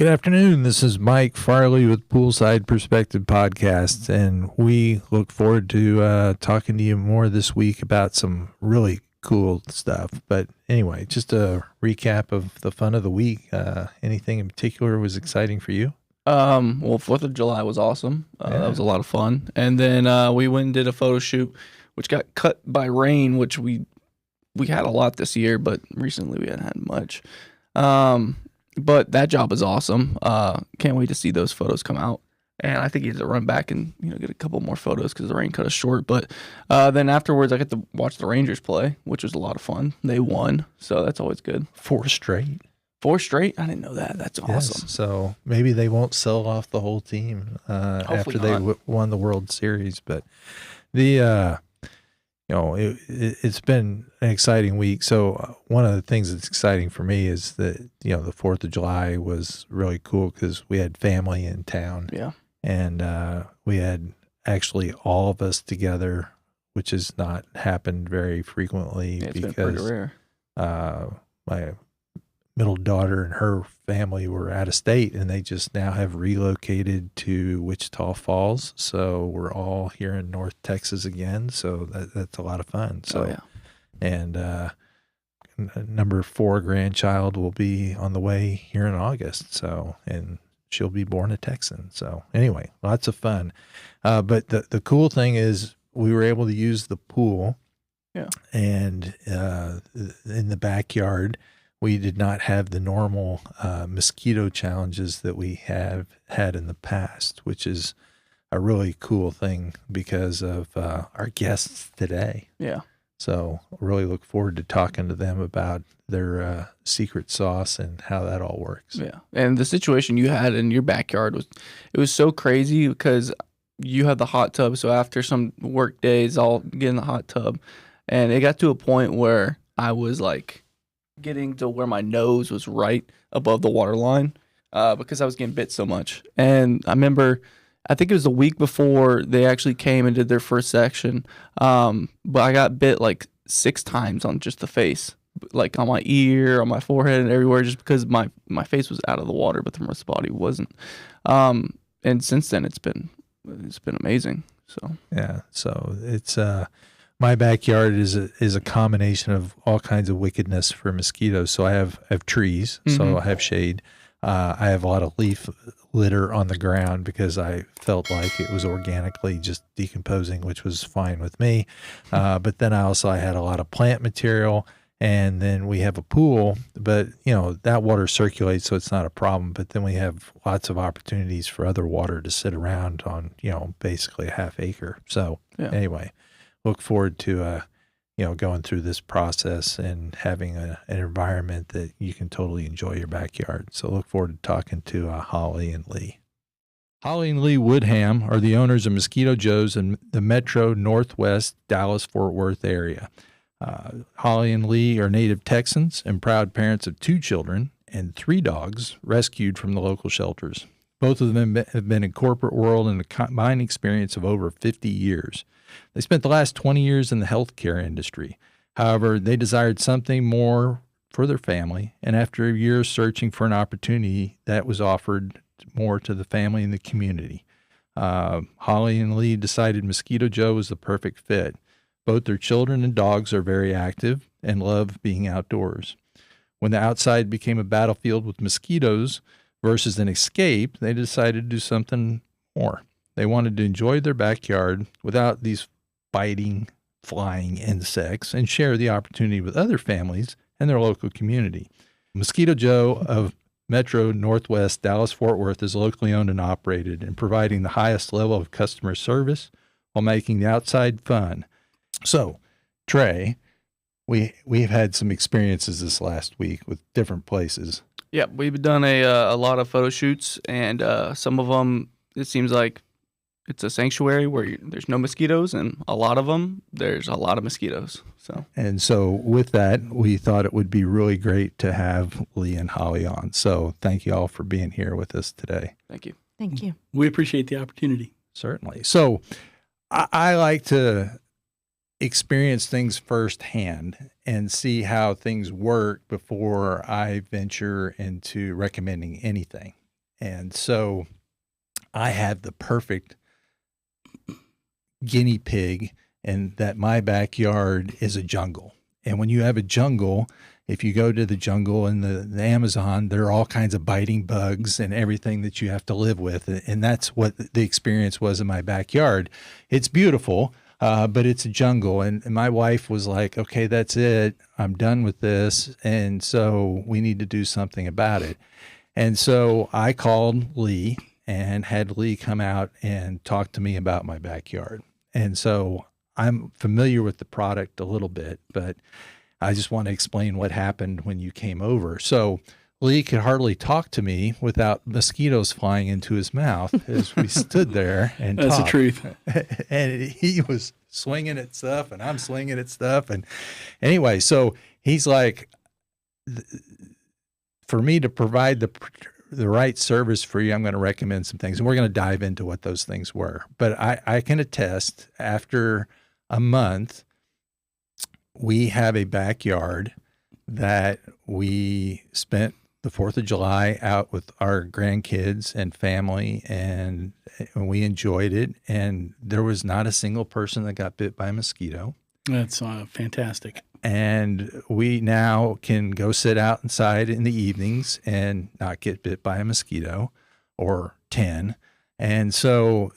Good afternoon. This is Mike Farley with Poolside Perspective Podcasts, and we look forward to talking to you more this week about some really cool stuff. But anyway, just a recap of the fun of the week. Anything in particular was exciting for you? Well, 4th of July was awesome. That was a lot of fun. And then we went and did a photo shoot, which got cut by rain, which we had a lot this year, but recently we hadn't had much. But that job was awesome. Can't wait to see those photos come out. And I think he has to run back and get a couple more photos because the rain cut us short. But then afterwards, I got to watch the Rangers play, which was a lot of fun. They won, so that's always good. 4 straight. 4 straight? I didn't know that. That's awesome. Yes, so maybe they won't sell off the whole team after they won the World Series. But the it's been an exciting week. So one of the things that's exciting for me is that, the 4th of July was really cool because we had family in town. Yeah. And we had actually all of us together, which has not happened very frequently It's because been pretty rare. My middle daughter and her family were out of state, and they just now have relocated to Wichita Falls. So we're all here in North Texas again. So that's a lot of fun. So, yeah. And number 4 grandchild will be on the way here in August. So, and she'll be born a Texan. So anyway, lots of fun. But the cool thing is we were able to use the pool. Yeah. And in the backyard, we did not have the normal mosquito challenges that we have had in the past, which is a really cool thing because of our guests today. Yeah. So really look forward to talking to them about their secret sauce and how that all works. Yeah. And the situation you had in your backyard was so crazy because you had the hot tub. So after some work days, I'll get in the hot tub. And it got to a point where I was like getting to where my nose was right above the water line because I was getting bit so much. And I remember, I think it was the week before they actually came and did their first section. But I got bit like 6 times on just the face, like on my ear, on my forehead, and everywhere, just because my face was out of the water, but the rest of the body wasn't. And since then, it's been amazing. So yeah, so it's my backyard is a combination of all kinds of wickedness for mosquitoes. So I have trees, so I have shade. I have a lot of leaf litter on the ground because I felt like it was organically just decomposing, which was fine with me. But then I had a lot of plant material, and then we have a pool, but that water circulates, so it's not a problem. But then we have lots of opportunities for other water to sit around on, basically a half acre. So anyway, look forward to, going through this process and having an environment that you can totally enjoy your backyard. So look forward to talking to Hollie and Lee. Hollie and Lee Woodham are the owners of Mosquito Joe's in the metro Northwest Dallas-Fort Worth area. Hollie and Lee are native Texans and proud parents of 2 children and 3 dogs rescued from the local shelters. Both of them have been in corporate world in a combined experience of over 50 years. They spent the last 20 years in the healthcare industry. However, they desired something more for their family, and after years searching for an opportunity, that was offered more to the family and the community. Hollie and Lee decided Mosquito Joe was the perfect fit. Both their children and dogs are very active and love being outdoors. When the outside became a battlefield with mosquitoes versus an escape, they decided to do something more. They wanted to enjoy their backyard without these biting, flying insects and share the opportunity with other families and their local community. Mosquito Joe of Metro Northwest Dallas-Fort Worth is locally owned and operated and providing the highest level of customer service while making the outside fun. So, Trey, we've had some experiences this last week with different places. Yeah, we've done a lot of photo shoots, and some of them, it seems like it's a sanctuary where there's no mosquitoes, and a lot of them, there's a lot of mosquitoes. So with that, we thought it would be really great to have Lee and Hollie on. So thank you all for being here with us today. Thank you. Thank you. We appreciate the opportunity. Certainly. So I like to experience things firsthand and see how things work before I venture into recommending anything. And so I have the perfect guinea pig, and that my backyard is a jungle. And when you have a jungle, if you go to the jungle in the Amazon, there are all kinds of biting bugs and everything that you have to live with. And that's what the experience was in my backyard. It's beautiful, but it's a jungle. And my wife was like, okay, that's it. I'm done with this. And so we need to do something about it. And so I called Lee and had Lee come out and talk to me about my backyard. And so I'm familiar with the product a little bit, but I just want to explain what happened when you came over. So Lee could hardly talk to me without mosquitoes flying into his mouth as we stood there and That's talked. the truth. And he was swinging at stuff and I'm swinging at stuff. And anyway, so he's like, for me to provide the right service for you, I'm going to recommend some things. And we're going to dive into what those things were. But I can attest, after a month, we have a backyard that we spent the 4th of July out with our grandkids and family, and we enjoyed it. And there was not a single person that got bit by a mosquito. That's fantastic. And we now can go sit outside in the evenings and not get bit by a mosquito or 10. And so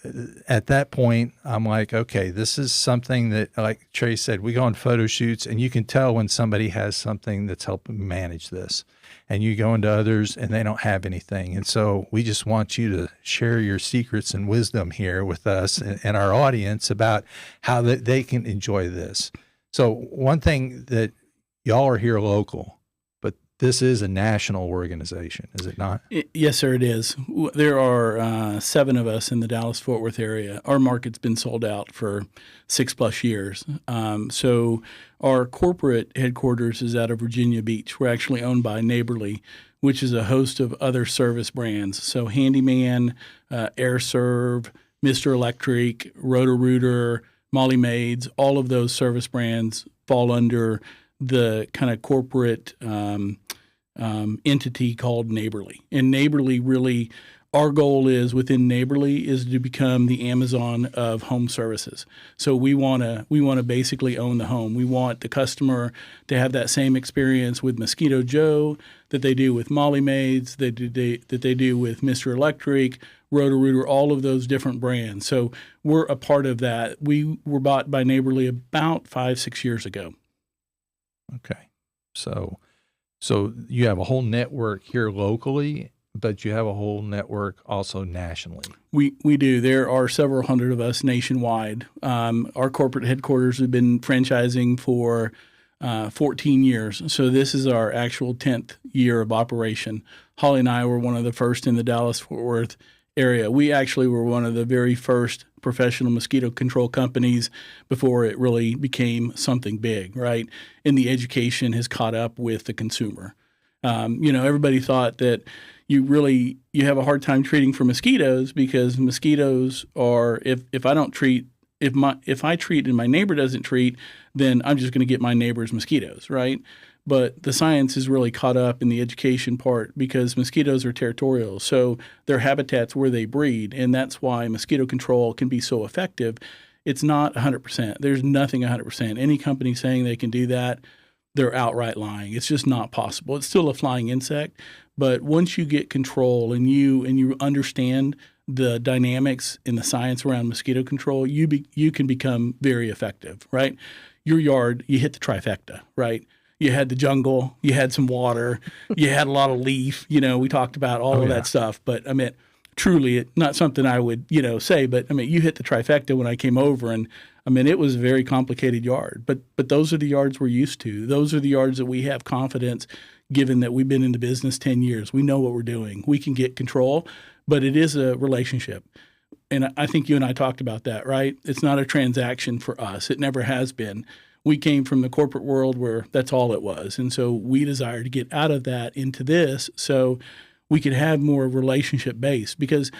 at that point, I'm like, okay, this is something that, like Trey said, we go on photo shoots and you can tell when somebody has something that's helping manage this. And you go into others and they don't have anything. And so we just want you to share your secrets and wisdom here with us and our audience about how they can enjoy this. So one thing that y'all are here local, but this is a national organization, is it not? Yes, sir, it is. There are 7 of us in the Dallas-Fort Worth area. Our market's been sold out for 6+ years. So our corporate headquarters is out of Virginia Beach. We're actually owned by Neighborly, which is a host of other service brands. So Handyman, AirServe, Mr. Electric, Roto-Rooter, Molly Maids, all of those service brands fall under the kind of corporate entity called Neighborly. And Neighborly really, our goal is within Neighborly is to become the Amazon of home services. So we want to basically own the home. We want the customer to have that same experience with Mosquito Joe that they do with Molly Maids, that they do with Mr. Electric, Roto-Rooter, all of those different brands. So we're a part of that. We were bought by Neighborly about 5-6 years ago. Okay. So you have a whole network here locally, but you have a whole network also nationally. We do. There are several hundred of us nationwide. Our corporate headquarters have been franchising for 14 years. So this is our actual 10th year of operation. Hollie and I were one of the first in the Dallas-Fort Worth area. We actually were one of the very first professional mosquito control companies before it really became something big, right? And the education has caught up with the consumer. Everybody thought that you have a hard time treating for mosquitoes because mosquitoes are, if I treat and my neighbor doesn't treat, then I'm just going to get my neighbor's mosquitoes, right? But the science is really caught up in the education part because mosquitoes are territorial. So their habitat's where they breed, and that's why mosquito control can be so effective. It's not 100%. There's nothing 100%. Any company saying they can do that, they're outright lying. It's just not possible. It's still a flying insect, but once you get control and you understand the dynamics and the science around mosquito control, you can become very effective, right? Your yard, you hit the trifecta, right? You had the jungle, you had some water, you had a lot of leaf. We talked about all of that stuff. But I mean, truly, not something I would, say. But I mean, you hit the trifecta when I came over, and I mean, it was a very complicated yard. But those are the yards we're used to. Those are the yards that we have confidence, given that we've been in the business 10 years. We know what we're doing. We can get control, but it is a relationship. And I think you and I talked about that, right? It's not a transaction for us. It never has been. We came from the corporate world where that's all it was. And so we desire to get out of that into this so we could have more relationship based, because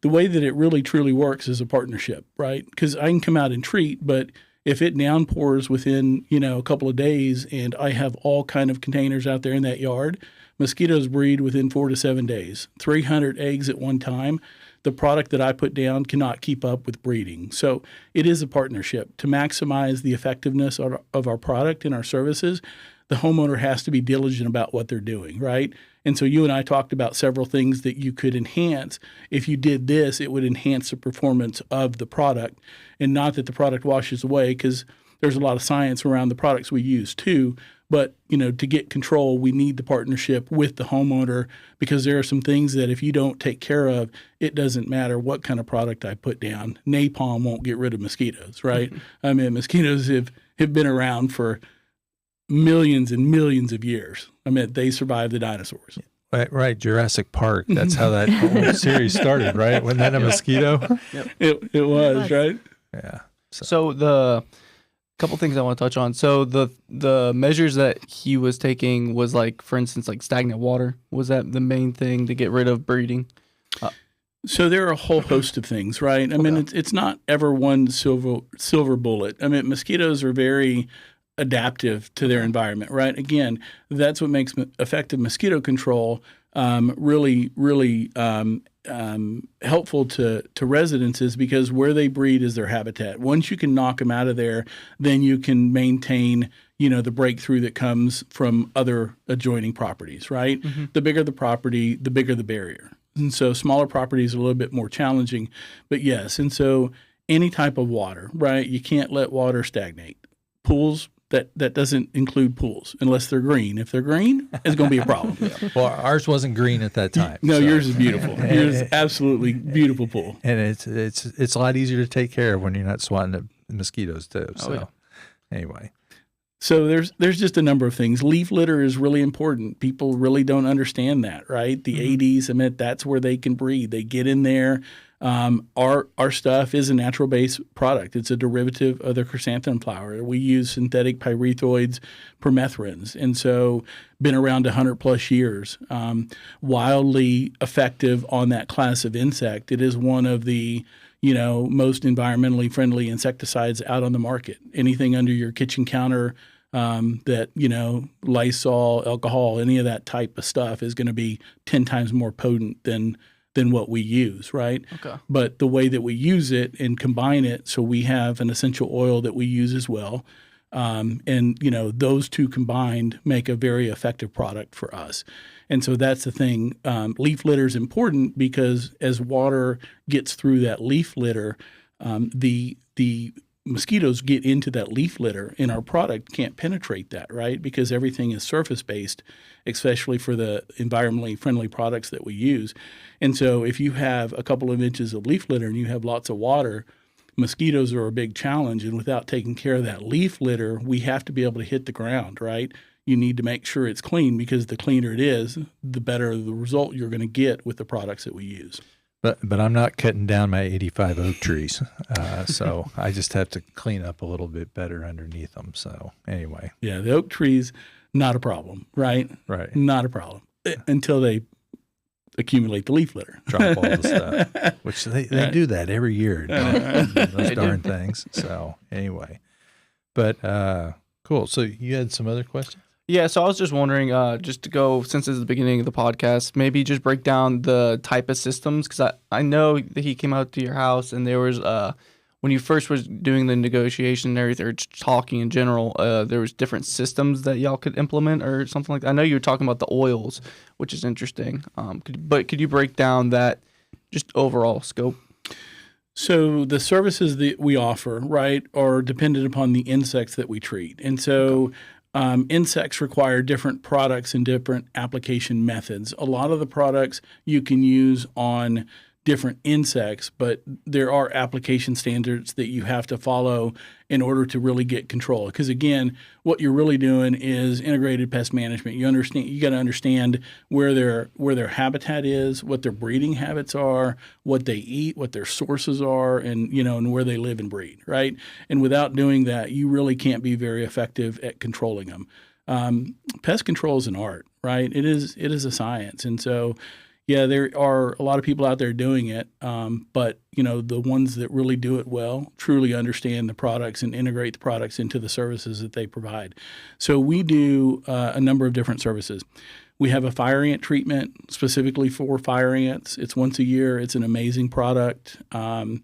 the way that it really truly works is a partnership, right? Because I can come out and treat, but if it downpours within, a couple of days and I have all kind of containers out there in that yard, Mosquitoes breed within 4 to 7 days, 300 eggs at one time. The product that I put down cannot keep up with breeding. So it is a partnership. To maximize the effectiveness of our product and our services, the homeowner has to be diligent about what they're doing, right? And so you and I talked about several things that you could enhance. If you did this, it would enhance the performance of the product, and not that the product washes away, because there's a lot of science around the products we use too. But, to get control, we need the partnership with the homeowner, because there are some things that if you don't take care of, it doesn't matter what kind of product I put down. Napalm won't get rid of mosquitoes, right? I mean, mosquitoes have been around for millions and millions of years. I mean, they survived the dinosaurs. Right. Jurassic Park. That's how that whole series started, right? Wasn't that a mosquito? Yep. It was, right? Yeah. So the couple things I want to touch on. So the measures that he was taking was, like, for instance, like stagnant water. Was that the main thing to get rid of breeding? So there are a whole host of things, right? I mean, it's not ever one silver bullet. I mean, mosquitoes are very adaptive to their environment, right? Again, that's what makes effective mosquito control really helpful to residents, is because where they breed is their habitat. Once you can knock them out of there, then you can maintain, the breakthrough that comes from other adjoining properties, right? Mm-hmm. The bigger the property, the bigger the barrier. And so smaller properties are a little bit more challenging, but yes. And so any type of water, right? You can't let water stagnate. Pools, that doesn't include pools unless they're green. If they're green, it's going to be a problem. Well, ours wasn't green at that time. No, so. Yours is beautiful. Yours is absolutely beautiful pool. And it's a lot easier to take care of when you're not swatting the mosquitoes too. So anyway. So there's just a number of things. Leaf litter is really important. People really don't understand that, right? The Aedes, I mean, that's where they can breed. They get in there. Our stuff is a natural-based product. It's a derivative of the chrysanthemum flower. We use synthetic pyrethroids, permethrins, and so been around 100-plus years. Wildly effective on that class of insect. It is one of the most environmentally friendly insecticides out on the market. Anything under your kitchen counter that, Lysol, alcohol, any of that type of stuff is going to be 10 times more potent than what we use, right? Okay. But the way that we use it and combine it, so we have an essential oil that we use as well. And those two combined make a very effective product for us. And so that's the thing. Leaf litter is important because as water gets through that leaf litter, the mosquitoes get into that leaf litter, and our product can't penetrate that, right? Because everything is surface-based, especially for the environmentally friendly products that we use. And so if you have a couple of inches of leaf litter and you have lots of water, mosquitoes are a big challenge. And without taking care of that leaf litter, we have to be able to hit the ground, right? You need to make sure it's clean, because the cleaner it is, the better the result you're going to get with the products that we use. But I'm not cutting down my 85 oak trees, so I just have to clean up a little bit better underneath them. So anyway. Yeah, the oak trees, not a problem, right? Right. Not a problem until they accumulate the leaf litter. Drop all the stuff, which they do that every year, those darn things. So anyway. But cool. So you had some other questions? Yeah, so I was just wondering, just to go, since it's the beginning of the podcast, maybe just break down the type of systems, because I know that he came out to your house and there was, when you first was doing the negotiation or just talking in general, there was different systems that y'all could implement or something like that. I know you were talking about the oils, which is interesting, but could you break down that just overall scope? So the services that we offer, right, are dependent upon the insects that we treat. And so insects require different products and different application methods. A lot of the products you can use on different insects, but there are application standards that you have to follow in order to really get control. Because again, what you're really doing is integrated pest management. You got to understand where their habitat is, what their breeding habits are, what they eat, what their sources are, and and where they live and breed, right? And without doing that, you really can't be very effective at controlling them. Pest control is an art, right? It is a science, and so. Yeah, there are a lot of people out there doing it, but the ones that really do it well truly understand the products and integrate the products into the services that they provide. So we do a number of different services. We have a fire ant treatment specifically for fire ants. It's once a year. It's an amazing product. I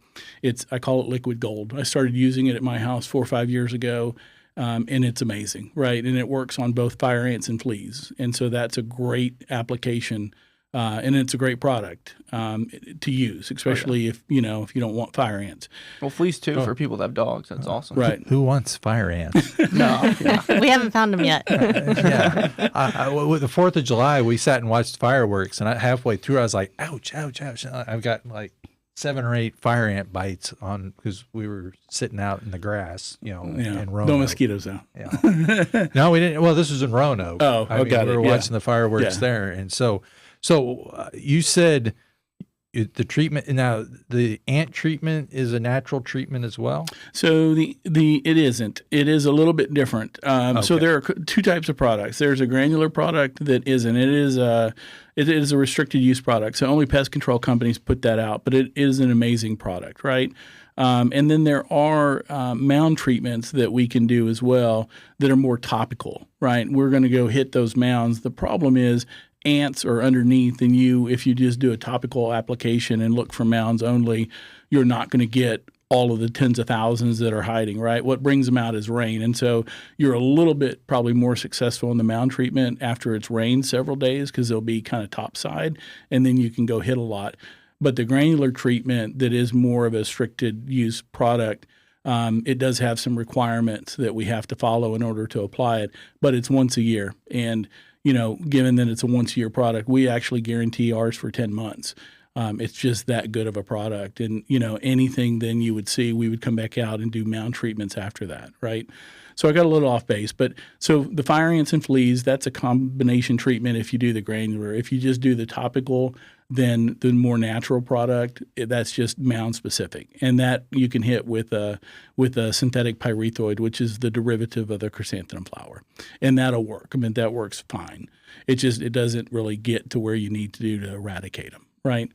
call it liquid gold. I started using it at my house 4 or 5 years ago, and it's amazing, right? And it works on both fire ants and fleas. And so that's a great application. And it's a great product to use, especially if you don't want fire ants. Well, fleas too for people that have dogs. That's awesome. Right. Who wants fire ants? No. Yeah. We haven't found them yet. Yeah. With the 4th of July, we sat and watched fireworks, and halfway through, I was like, ouch, ouch, ouch. I've got like 7 or 8 fire ant bites on because we were sitting out in the grass, in Roanoke. No mosquitoes though. Yeah. No, we didn't. Well, this was in Roanoke. Oh, got we it. were watching the fireworks there, and so you said the treatment. Now, the ant treatment is a natural treatment as well. So it isn't. It is a little bit different. So there are 2 types of products. There's a granular product that isn't. It is a restricted use product. So only pest control companies put that out. But it is an amazing product, right? And then there are mound treatments that we can do as well that are more topical, right? We're going to go hit those mounds. The problem is ants are underneath, and if you just do a topical application and look for mounds only, you're not going to get all of the tens of thousands that are hiding, right? What brings them out is rain. And so you're a little bit probably more successful in the mound treatment after it's rained several days because they'll be kind of topside, and then you can go hit a lot. But the granular treatment that is more of a restricted use product, it does have some requirements that we have to follow in order to apply it, but it's once a year. And given that it's a once-a-year product, we actually guarantee ours for 10 months. It's just that good of a product. And, anything then you would see, we would come back out and do mound treatments after that, right? So I got a little off base. But so the fire ants and fleas, that's a combination treatment if you do the granular. If you just do the topical, then the more natural product, that's just mound specific. And that you can hit with a synthetic pyrethroid, which is the derivative of the chrysanthemum flower. And that'll work. I mean, that works fine. It doesn't really get to where you need to do to eradicate them, right?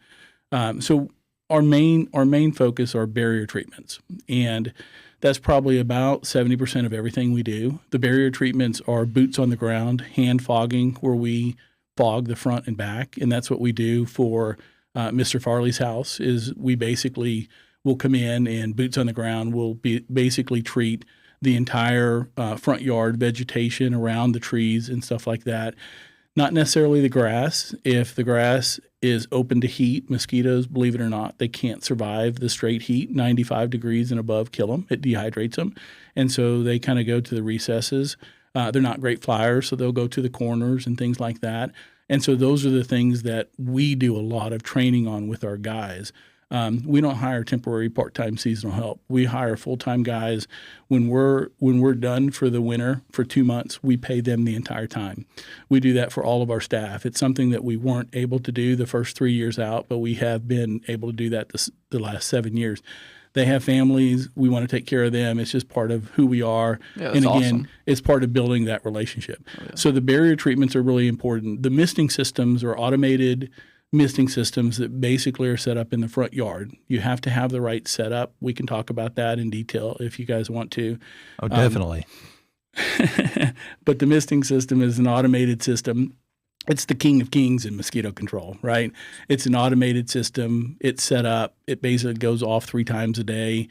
So our main focus are barrier treatments. And that's probably about 70% of everything we do. The barrier treatments are boots on the ground, hand fogging, where we fog the front and back, and that's what we do for Mr. Farley's house. Is we basically will come in and boots on the ground. We'll basically treat the entire front yard vegetation around the trees and stuff like that. Not necessarily the grass. If the grass is open to heat, mosquitoes, believe it or not, they can't survive the straight heat. 95 degrees and above kill them. It dehydrates them, and so they kind of go to the recesses. They're not great flyers, so they'll go to the corners and things like that. And so those are the things that we do a lot of training on with our guys. We don't hire temporary, part-time, seasonal help. We hire full-time guys. When we're done for the winter for 2 months, we pay them the entire time. We do that for all of our staff. It's something that we weren't able to do the first 3 years out, but we have been able to do that the last 7 years. They have families. We want to take care of them. It's just part of who we are. Yeah, and again, awesome. It's part of building that relationship. Oh, yeah. So the barrier treatments are really important. The misting systems are automated misting systems that basically are set up in the front yard. You have to have the right setup. We can talk about that in detail if you guys want to. Oh, definitely. But the misting system is an automated system. It's the king of kings in mosquito control, right? It's an automated system. It's set up. It basically goes off 3 times a day.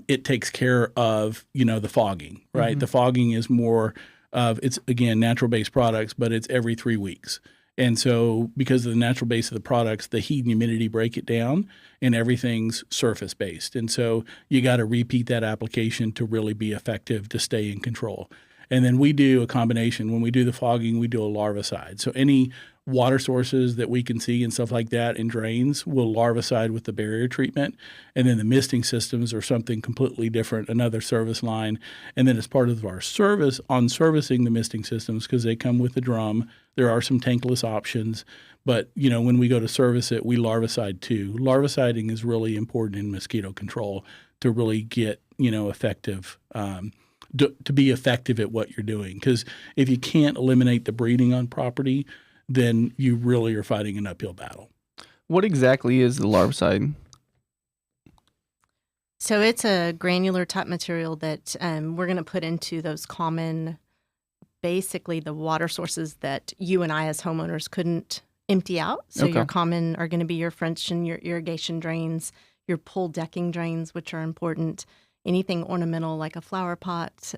It takes care of, the fogging, right? Mm-hmm. The fogging is more of, it's, again, natural-based products, but it's every 3 weeks. And so because of the natural base of the products, the heat and humidity break it down, and everything's surface-based. And so you got to repeat that application to really be effective to stay in control. And then we do a combination. When we do the fogging, we do a larvicide. So any water sources that we can see and stuff like that in drains, we'll larvicide with the barrier treatment. And then the misting systems are something completely different, another service line. And then as part of our service on servicing the misting systems, because they come with a drum, there are some tankless options. But, when we go to service it, we larvicide too. Larviciding is really important in mosquito control to really get, effective to be effective at what you're doing. Because if you can't eliminate the breeding on property, then you really are fighting an uphill battle. What exactly is the larvicide? So it's a granular type material that we're going to put into those common basically the water sources that you and I as homeowners couldn't empty out. So your common are going to be your French and your irrigation drains, your pool decking drains, which are important, anything ornamental like a flower pot,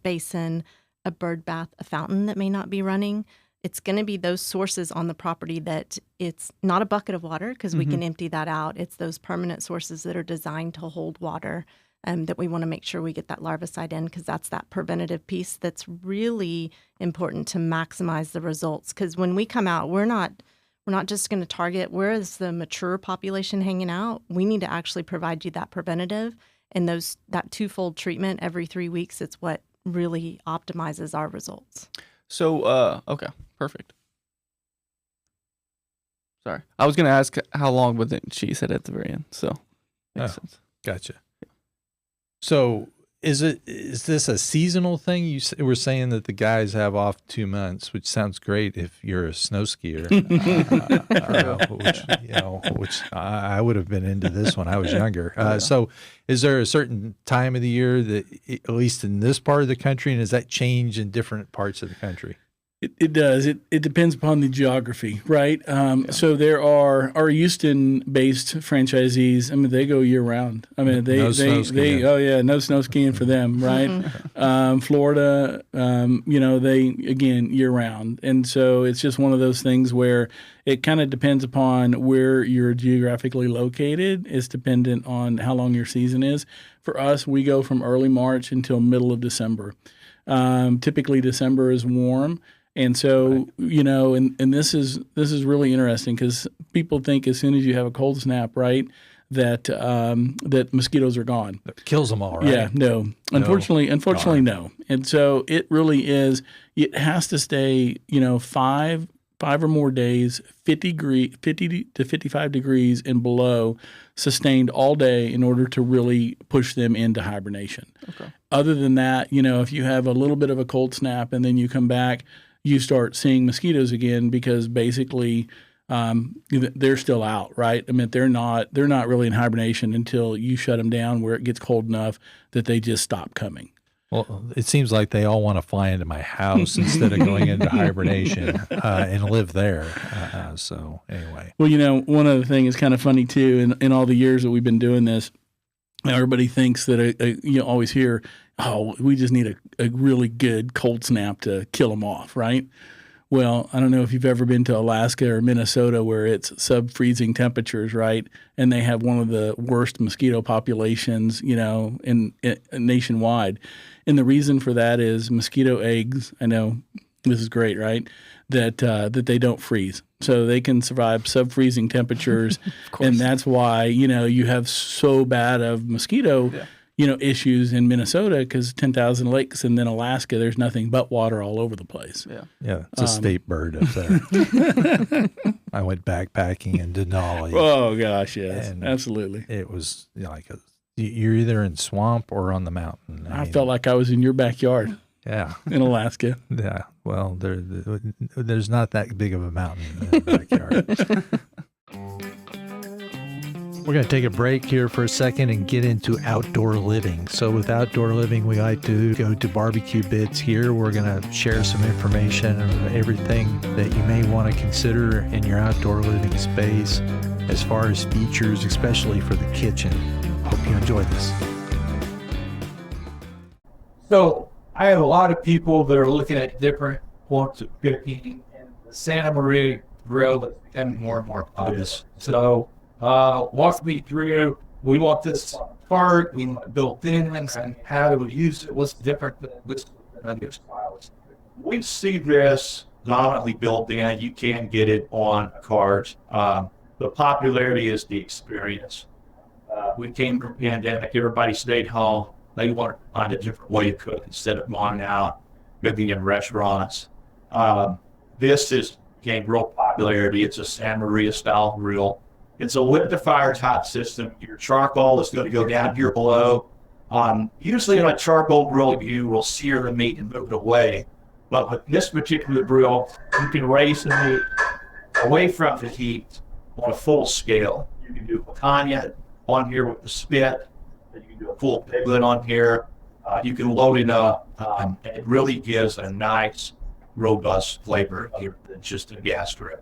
basin, a bird bath, a fountain that may not be running. It's going to be those sources on the property that it's not a bucket of water because we can empty that out. It's those permanent sources that are designed to hold water that we want to make sure we get that larvicide in, because that's that preventative piece that's really important to maximize the results. Because when we come out, we're not just going to target where is the mature population hanging out. We need to actually provide you that preventative and that twofold treatment every 3 weeks. It's what really optimizes our results. So, okay, perfect. Sorry. I was going to ask how long was it, she said at the very end, so makes sense. Gotcha. So is this a seasonal thing? You were saying that the guys have off 2 months, which sounds great if you're a snow skier, which I would have been into this when I was younger. So is there a certain time of the year that, at least in this part of the country, and does that change in different parts of the country? It does. It depends upon the geography, right? So there are our Houston-based franchisees. I mean, they go year round. I mean, no snow skiing for them, right? Florida, they again year round, and so it's just one of those things where it kind of depends upon where you're geographically located. It's dependent on how long your season is. For us, we go from early March until middle of December. Typically, December is warm. And so, and this is really interesting because people think as soon as you have a cold snap, right, that mosquitoes are gone. It kills them all, right? Yeah, no. Unfortunately, no. And so it really is. It has to stay, 5 or more days, 50 to 55 degrees and below, sustained all day in order to really push them into hibernation. Okay. Other than that, if you have a little bit of a cold snap and then you come back, you start seeing mosquitoes again because basically they're still out, right? I mean, they're not really in hibernation until you shut them down where it gets cold enough that they just stop coming. Well, it seems like they all want to fly into my house instead of going into hibernation and live there. So anyway. Well, one other thing is kind of funny too. In all the years that we've been doing this, everybody thinks that you always hear, oh, we just need a really good cold snap to kill them off, right? Well, I don't know if you've ever been to Alaska or Minnesota where it's sub-freezing temperatures, right? And they have one of the worst mosquito populations, in nationwide. And the reason for that is mosquito eggs. I know this is great, right? That they don't freeze. So they can survive sub-freezing temperatures. And that's why, you have so bad of mosquito issues in Minnesota because 10,000 lakes, and then Alaska, there's nothing but water all over the place. Yeah, it's a state bird up there. I went backpacking in Denali. Oh gosh, yes, absolutely. It was you're either in swamp or on the mountain. I felt like I was in your backyard. Yeah, in Alaska. Yeah, well, there's not that big of a mountain in the backyard. We're going to take a break here for a second and get into outdoor living. So with outdoor living, we like to go to barbecue bits here. We're going to share some information of everything that you may want to consider in your outdoor living space as far as features, especially for the kitchen. Hope you enjoy this. So I have a lot of people that are looking at different forms of cooking, and the Santa Maria grill is becoming more and more obvious. So walk me through, we want this part, we want built in, and how do we use it, what's different than this other styles. We see this dominantly built in, you can get it on cards. The popularity is the experience. We came from pandemic, everybody stayed home, they want to find a different way to cook instead of going out, cooking in restaurants. This is gained real popularity, it's a Santa Maria style grill. It's a wood to fire type system. Your charcoal is going to go down here below. Usually on a charcoal grill, you will sear the meat and move it away. But with this particular grill, you can raise the meat away from the heat on a full scale. You can do picanha on here with the spit. You can do a full piglet on here. You can load it up. It really gives a nice, robust flavor here than just a gas grill.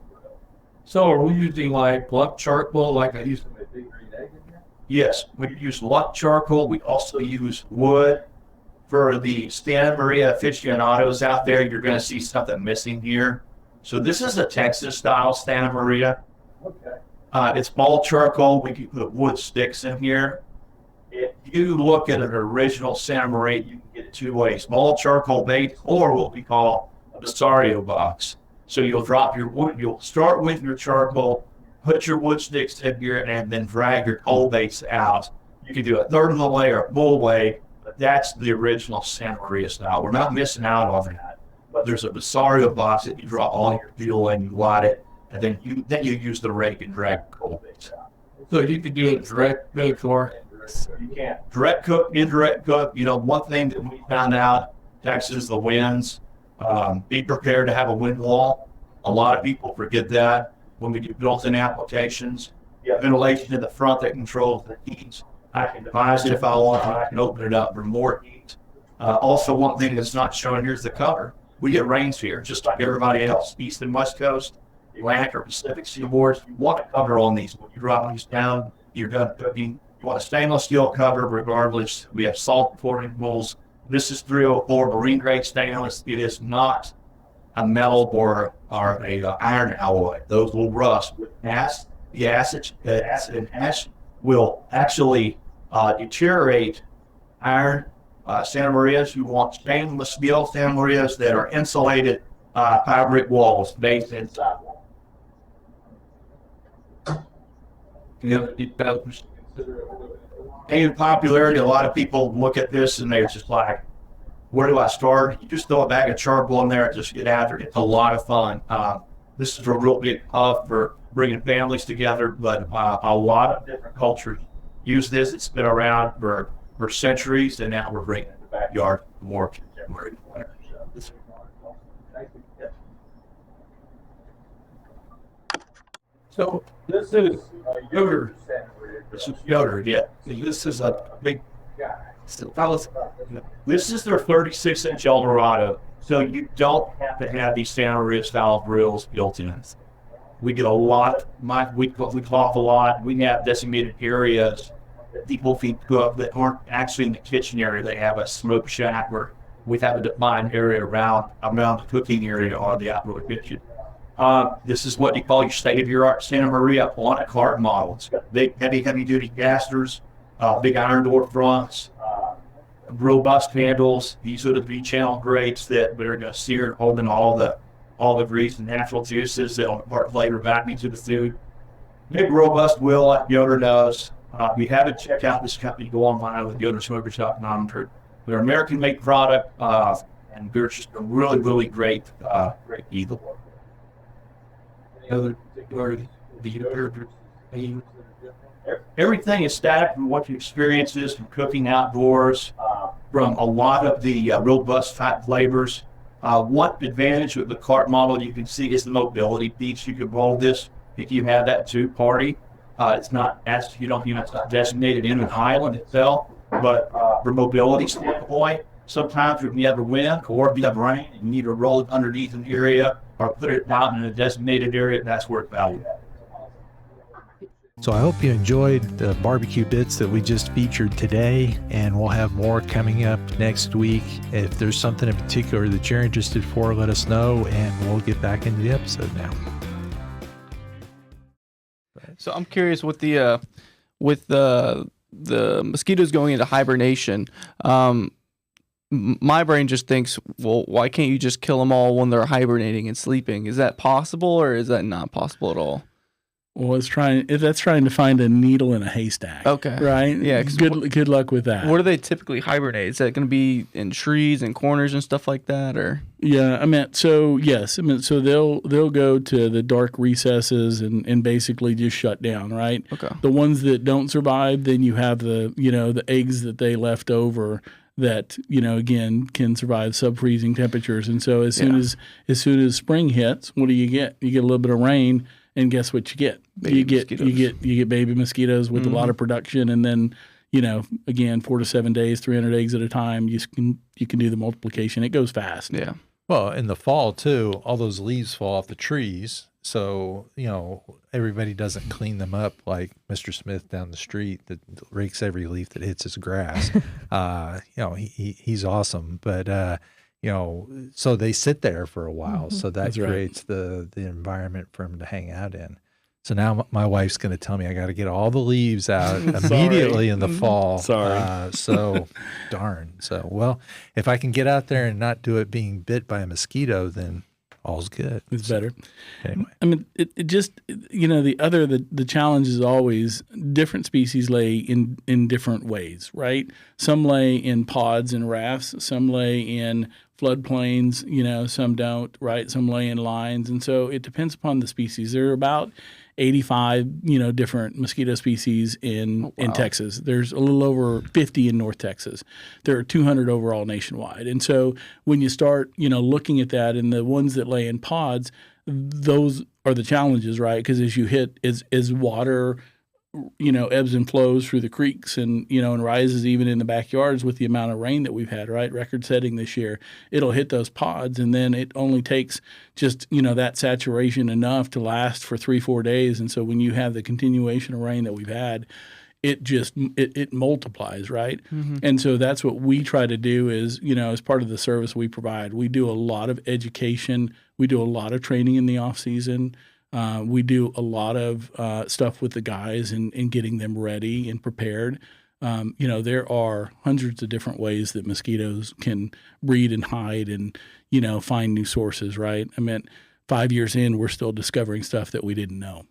So are we using like blunt charcoal like I used to make Big Green Egg in here? Yes, we use blunt charcoal. We also use wood. For the Santa Maria aficionados out there, you're going to see something missing here. So this is a Texas-style Santa Maria. Okay. It's all charcoal. We can put wood sticks in here. If you look at an original Santa Maria, you can get it two ways: all charcoal base, or what we call a Besario box. So you'll drop your wood. You'll start with your charcoal, put your wood sticks in here, and then drag your coal base out. You can do a third of the way or full way. That's the original Santa Maria style. We're not missing out on that. But there's a Besario box that you drop all your fuel in, you light it, and then you use the rake and drag the coal base out. So you can do it direct cook or you can direct cook, indirect cook. You know, one thing that we found out, Texas, the winds. Be prepared to have a wind wall. A lot of people forget that when we do built-in applications. You have ventilation in the front that controls the heat. I can devise it if I want, and I can open it up for more heat. Also, one thing that's not shown here is the cover. We get rains here, just like everybody else. East and West Coast, Atlantic or Pacific seaboards, you want a cover on these. When you drop these down, you're done cooking. You want a stainless steel cover regardless. We have salt pouring bowls. This is 304 marine grade stainless. It is not a metal or a iron alloy. Those will rust with acid. The acid and ash will actually deteriorate iron. Santa Marias, you want stainless steel Santa Marias that are insulated fabric walls based inside wall. In popularity, a lot of people look at this and they're just like, where do I start? You just throw a bag of charcoal in there and just get after it. It's a lot of fun. This is a real big hub for bringing families together, but a lot of different cultures use this. It's been around for centuries, and now we're bringing it in the backyard for more contemporary. So this is Yoder. This is Yoder, yeah. This is a big guy. So fellas, this is their 36-inch Eldorado, so you don't have to have these Santa Maria style grills built in. We get a lot. We cough a lot. We have designated areas that people can cook that aren't actually in the kitchen area. They have a smoke shack where we have a defined area around the cooking area or the outdoor kitchen. This is what you call your state-of-the-art Santa Maria on a cart model. It's got big, heavy-duty casters, big iron door fronts, robust handles. These are the V-channel grates that are going to sear, holding all the grease and natural juices that will impart flavor back into the food. Big, robust wheel like Yoder does. If you haven't checked out this company, go online with yodersmokershop.com. They're an American-made product, and they're just a really, really great either. Everything is static from what you experience is from cooking outdoors, from a lot of the robust fat flavors. One advantage with the cart model you can see is the mobility piece. You can roll this if you have that two-party. It's not designated in an island itself, but for mobility standpoint, sometimes if you have a wind or if you have rain, you need to roll it underneath an area or put it out in a designated area. That's where it's valued. So I hope you enjoyed the barbecue bits that we just featured today, and we'll have more coming up next week. If there's something in particular that you're interested for, let us know, and we'll get back into the episode now. So I'm curious with the mosquitoes going into hibernation. My brain just thinks, well, why can't you just kill them all when they're hibernating and sleeping? Is that possible, or is that not possible at all? Well, that's trying to find a needle in a haystack. Okay. Right? Yeah. Good luck with that. Where do they typically hibernate? Is that going to be in trees and corners and stuff like that, or? Yeah, so they'll go to the dark recesses and basically just shut down, right? Okay. The ones that don't survive, then you have the eggs that they left over that, again, can survive sub-freezing temperatures. And so as soon as spring hits, what do you get? You get a little bit of rain. And guess what you get? You get baby mosquitoes with a lot of production, and then again, 4 to 7 days, 300 eggs at a time. You can do the multiplication. It goes fast. Yeah. Well, in the fall too, all those leaves fall off the trees. So, everybody doesn't clean them up like Mr. Smith down the street that rakes every leaf that hits his grass. He's awesome. But, so they sit there for a while. So that creates the environment for them to hang out in. So now my wife's going to tell me I got to get all the leaves out immediately in the fall. Sorry. So darn. So, well, if I can get out there and not do it being bit by a mosquito, then all's good. It's better. Anyway. I mean, it just, the challenge is always different species lay in different ways, right? Some lay in pods and rafts. Some lay in floodplains, some don't, right? Some lay in lines. And so it depends upon the species. There are about 85, different mosquito species in Texas. There's a little over 50 in North Texas. There are 200 overall nationwide. And so when you start, looking at that and the ones that lay in pods, those are the challenges, right? Because as you hit, as water, ebbs and flows through the creeks and rises even in the backyards with the amount of rain that we've had, right? Record setting this year. It'll hit those pods, and then it only takes just, that saturation enough to last for 3-4 days. And so when you have the continuation of rain that we've had, it just it multiplies, right? Mm-hmm. And so that's what we try to do is, as part of the service we provide, we do a lot of education. We do a lot of training in the off season. We do a lot of stuff with the guys and getting them ready and prepared. There are hundreds of different ways that mosquitoes can breed and hide and, find new sources, right? I mean, 5 years in, we're still discovering stuff that we didn't know.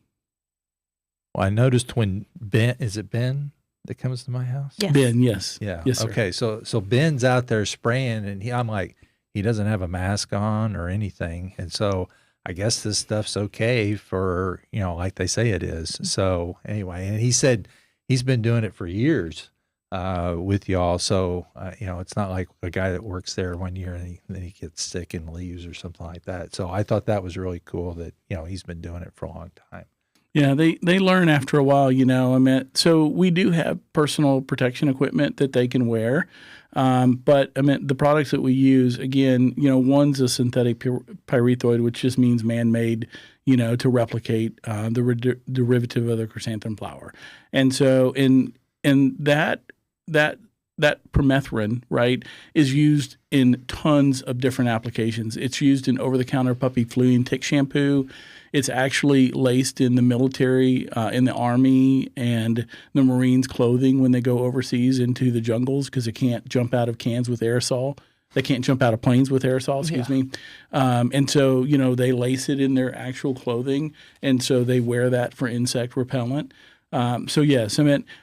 Well, I noticed when is it Ben that comes to my house? Yes. Ben, yes. Yeah. Yes, sir. Okay. So Ben's out there spraying, and I'm like, he doesn't have a mask on or anything. And so I guess this stuff's okay for, like they say it is. So anyway, and he said he's been doing it for years with y'all. So, it's not like a guy that works there 1 year and then he gets sick and leaves or something like that. So I thought that was really cool that, he's been doing it for a long time. Yeah, they learn after a while, so we do have personal protection equipment that they can wear. But the products that we use, again, one's a synthetic pyrethroid, which just means man-made, to replicate the derivative of the chrysanthemum flower. And so in that permethrin, right, is used in tons of different applications. It's used in over-the-counter puppy flea and tick shampoo. It's actually laced in the military, in the Army and the Marines clothing when they go overseas into the jungles because they can't jump out of cans with aerosol. They can't jump out of planes with aerosol, excuse me. And so, they lace it in their actual clothing. And so they wear that for insect repellent. So, yes,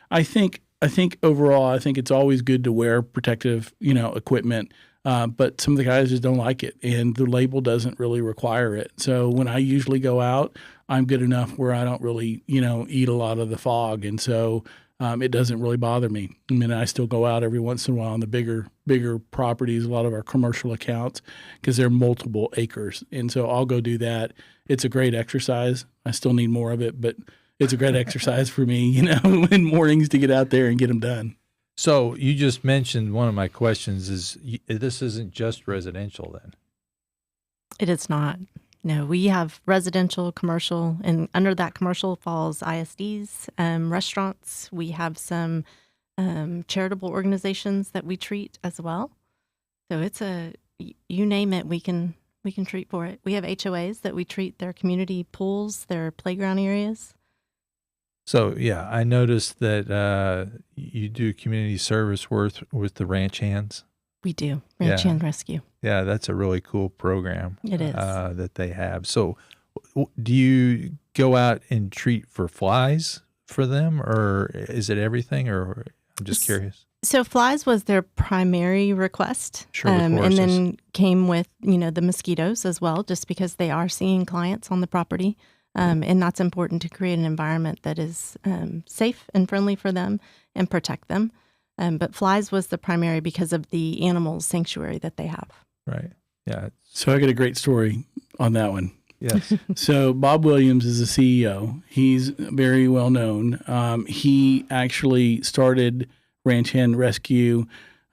I think overall, I think it's always good to wear protective, equipment. But some of the guys just don't like it, and the label doesn't really require it. So when I usually go out, I'm good enough where I don't really, eat a lot of the fog, and so it doesn't really bother me. I still go out every once in a while on the bigger properties, a lot of our commercial accounts, because they're multiple acres, and so I'll go do that. It's a great exercise. I still need more of it, but it's a great exercise for me, in mornings to get out there and get them done. So you just mentioned one of my questions is this isn't just residential then? It is not. No, we have residential, commercial, and under that commercial falls ISDs, restaurants. We have some charitable organizations that we treat as well. So it's you name it, we can treat for it. We have HOAs that we treat their community pools, their playground areas. So, yeah, I noticed that you do community service work with the ranch hands. We do. Ranch Hand Rescue. Yeah, that's a really cool program. It is. That they have. So do you go out and treat for flies for them, or is it everything, or I'm just curious? So flies was their primary request. Sure, and then came with, the mosquitoes as well, just because they are seeing clients on the property. And that's important to create an environment that is safe and friendly for them and protect them. But flies was the primary because of the animal sanctuary that they have. Right. Yeah. So I got a great story on that one. Yes. So Bob Williams is the CEO. He's very well known. He actually started ranch hen rescue.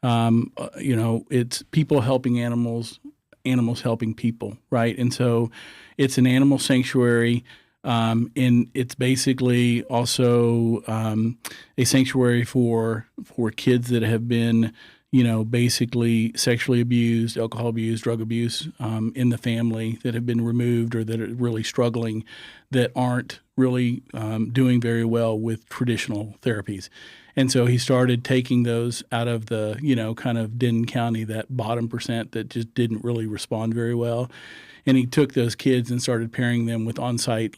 It's people helping animals, animals helping people, right? And so it's an animal sanctuary. And it's basically also a sanctuary for kids that have been, basically sexually abused, alcohol abuse, drug abuse in the family, that have been removed or that are really struggling, that aren't really doing very well with traditional therapies. And so he started taking those out of the, kind of Denton County, that bottom percent that just didn't really respond very well. And he took those kids and started pairing them with on-site,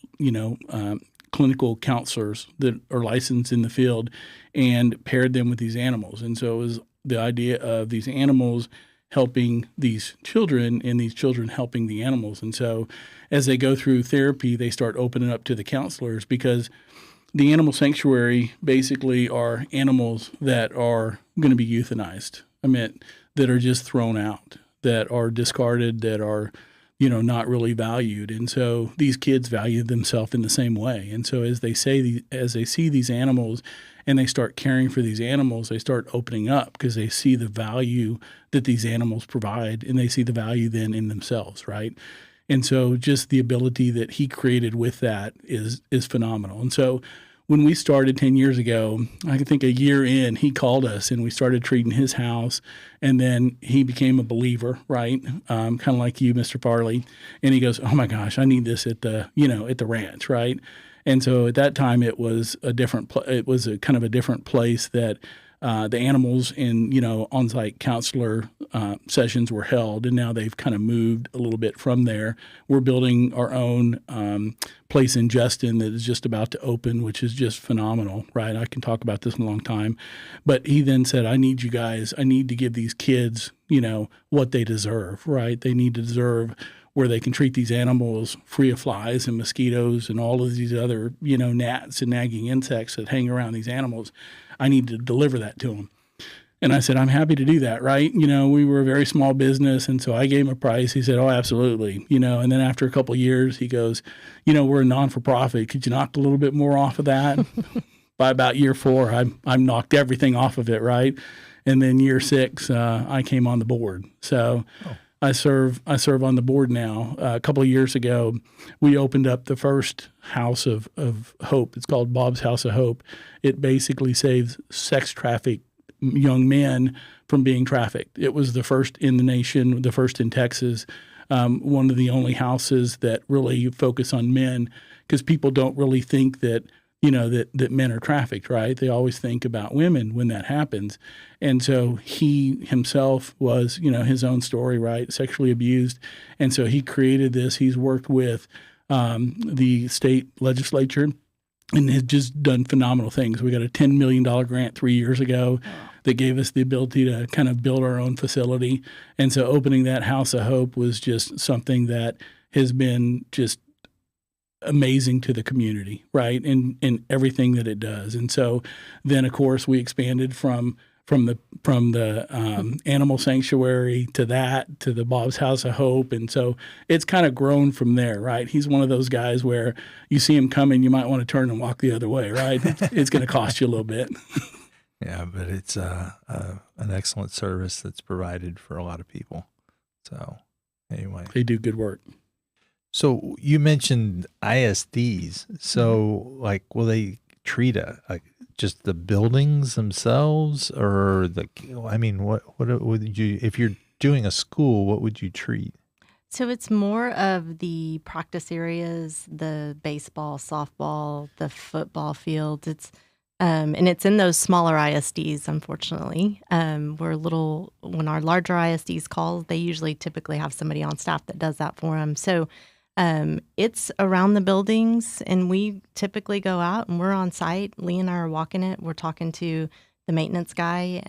clinical counselors that are licensed in the field, and paired them with these animals. And so it was the idea of these animals helping these children and these children helping the animals. And so as they go through therapy, they start opening up to the counselors, because the animal sanctuary basically are animals that are going to be euthanized. That are just thrown out, that are discarded, that are, not really valued. And so these kids value themselves in the same way. And so as they see these animals and they start caring for these animals, they start opening up, because they see the value that these animals provide, and they see the value then in themselves, right? And so just the ability that he created with that is phenomenal. And so when we started 10 years ago, I think a year in, he called us and we started treating his house, and then he became a believer, right? Kind of like you, Mr. Farley. And he goes, "Oh my gosh, I need this at the ranch," right? And so at that time, it was a kind of a different place that the animals and, on-site counselor sessions were held, and now they've kind of moved a little bit from there. We're building our own place in Justin that is just about to open, which is just phenomenal, right? I can talk about this in a long time. But he then said, I need to give these kids, what they deserve, right? They need to deserve where they can treat these animals free of flies and mosquitoes and all of these other, gnats and nagging insects that hang around these animals. I need to deliver that to them. And I said, I'm happy to do that, right? We were a very small business, and so I gave him a price. He said, oh, absolutely. And then after a couple of years, he goes, we're a non-for-profit. Could you knock a little bit more off of that? By about year 4, I knocked everything off of it, right? And then year 6, I came on the board. So I serve on the board now. A couple of years ago, we opened up the first House of Hope. It's called Bob's House of Hope. It basically saves sex trafficked young men from being trafficked. It was the first in the nation, the first in Texas, one of the only houses that really focus on men, because people don't really think that that men are trafficked, right? They always think about women when that happens. And so he himself was, his own story, right? Sexually abused. And so he created this. He's worked with the state legislature and has just done phenomenal things. We got a $10 million grant 3 years ago that gave us the ability to kind of build our own facility. And so opening that House of Hope was just something that has been just amazing to the community, right? And everything that it does. And so then, of course, we expanded from the animal sanctuary to the Bob's House of Hope. And so it's kind of grown from there, right? He's one of those guys where you see him coming, you might want to turn and walk the other way, right? It's going to cost you a little bit. Yeah, but it's an excellent service that's provided for a lot of people. So anyway. They do good work. So you mentioned ISDs. So will they treat just the buildings themselves, or what would you, if you're doing a school, what would you treat? So it's more of the practice areas, the baseball, softball, the football fields. It's and it's in those smaller ISDs, unfortunately. When our larger ISDs call, they typically have somebody on staff that does that for them. So it's around the buildings, and we typically go out and we're on site. Lee and I are walking it. We're talking to the maintenance guy,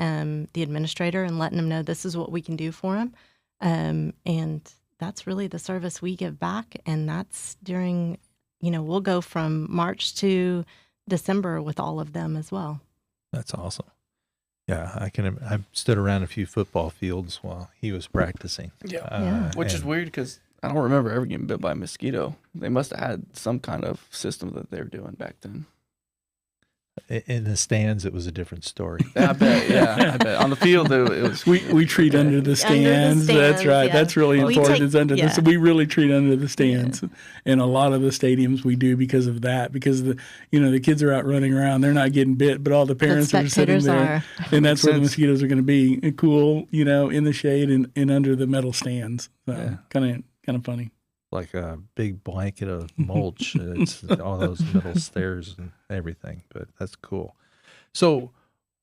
the administrator, and letting them know this is what we can do for them. And that's really the service we give back. And that's during, we'll go from March to December with all of them as well. That's awesome. Yeah, I stood around a few football fields while he was practicing. Yeah. Which is weird, because I don't remember ever getting bit by a mosquito. They must have had some kind of system that they were doing back then. In the stands, it was a different story. I bet. Yeah, I bet. On the field, it was. We treat under the stands. That's right. Yeah. That's really important. It's under yeah. the. We really treat under the stands, and a lot of the stadiums we do because of that. Because the kids are out running around, they're not getting bit, but all the parents are sitting there, and that's where the mosquitoes are going to be cool, in the shade and under the metal stands. So kind of funny. Like a big blanket of mulch. It's all those metal stairs and everything, but that's cool. So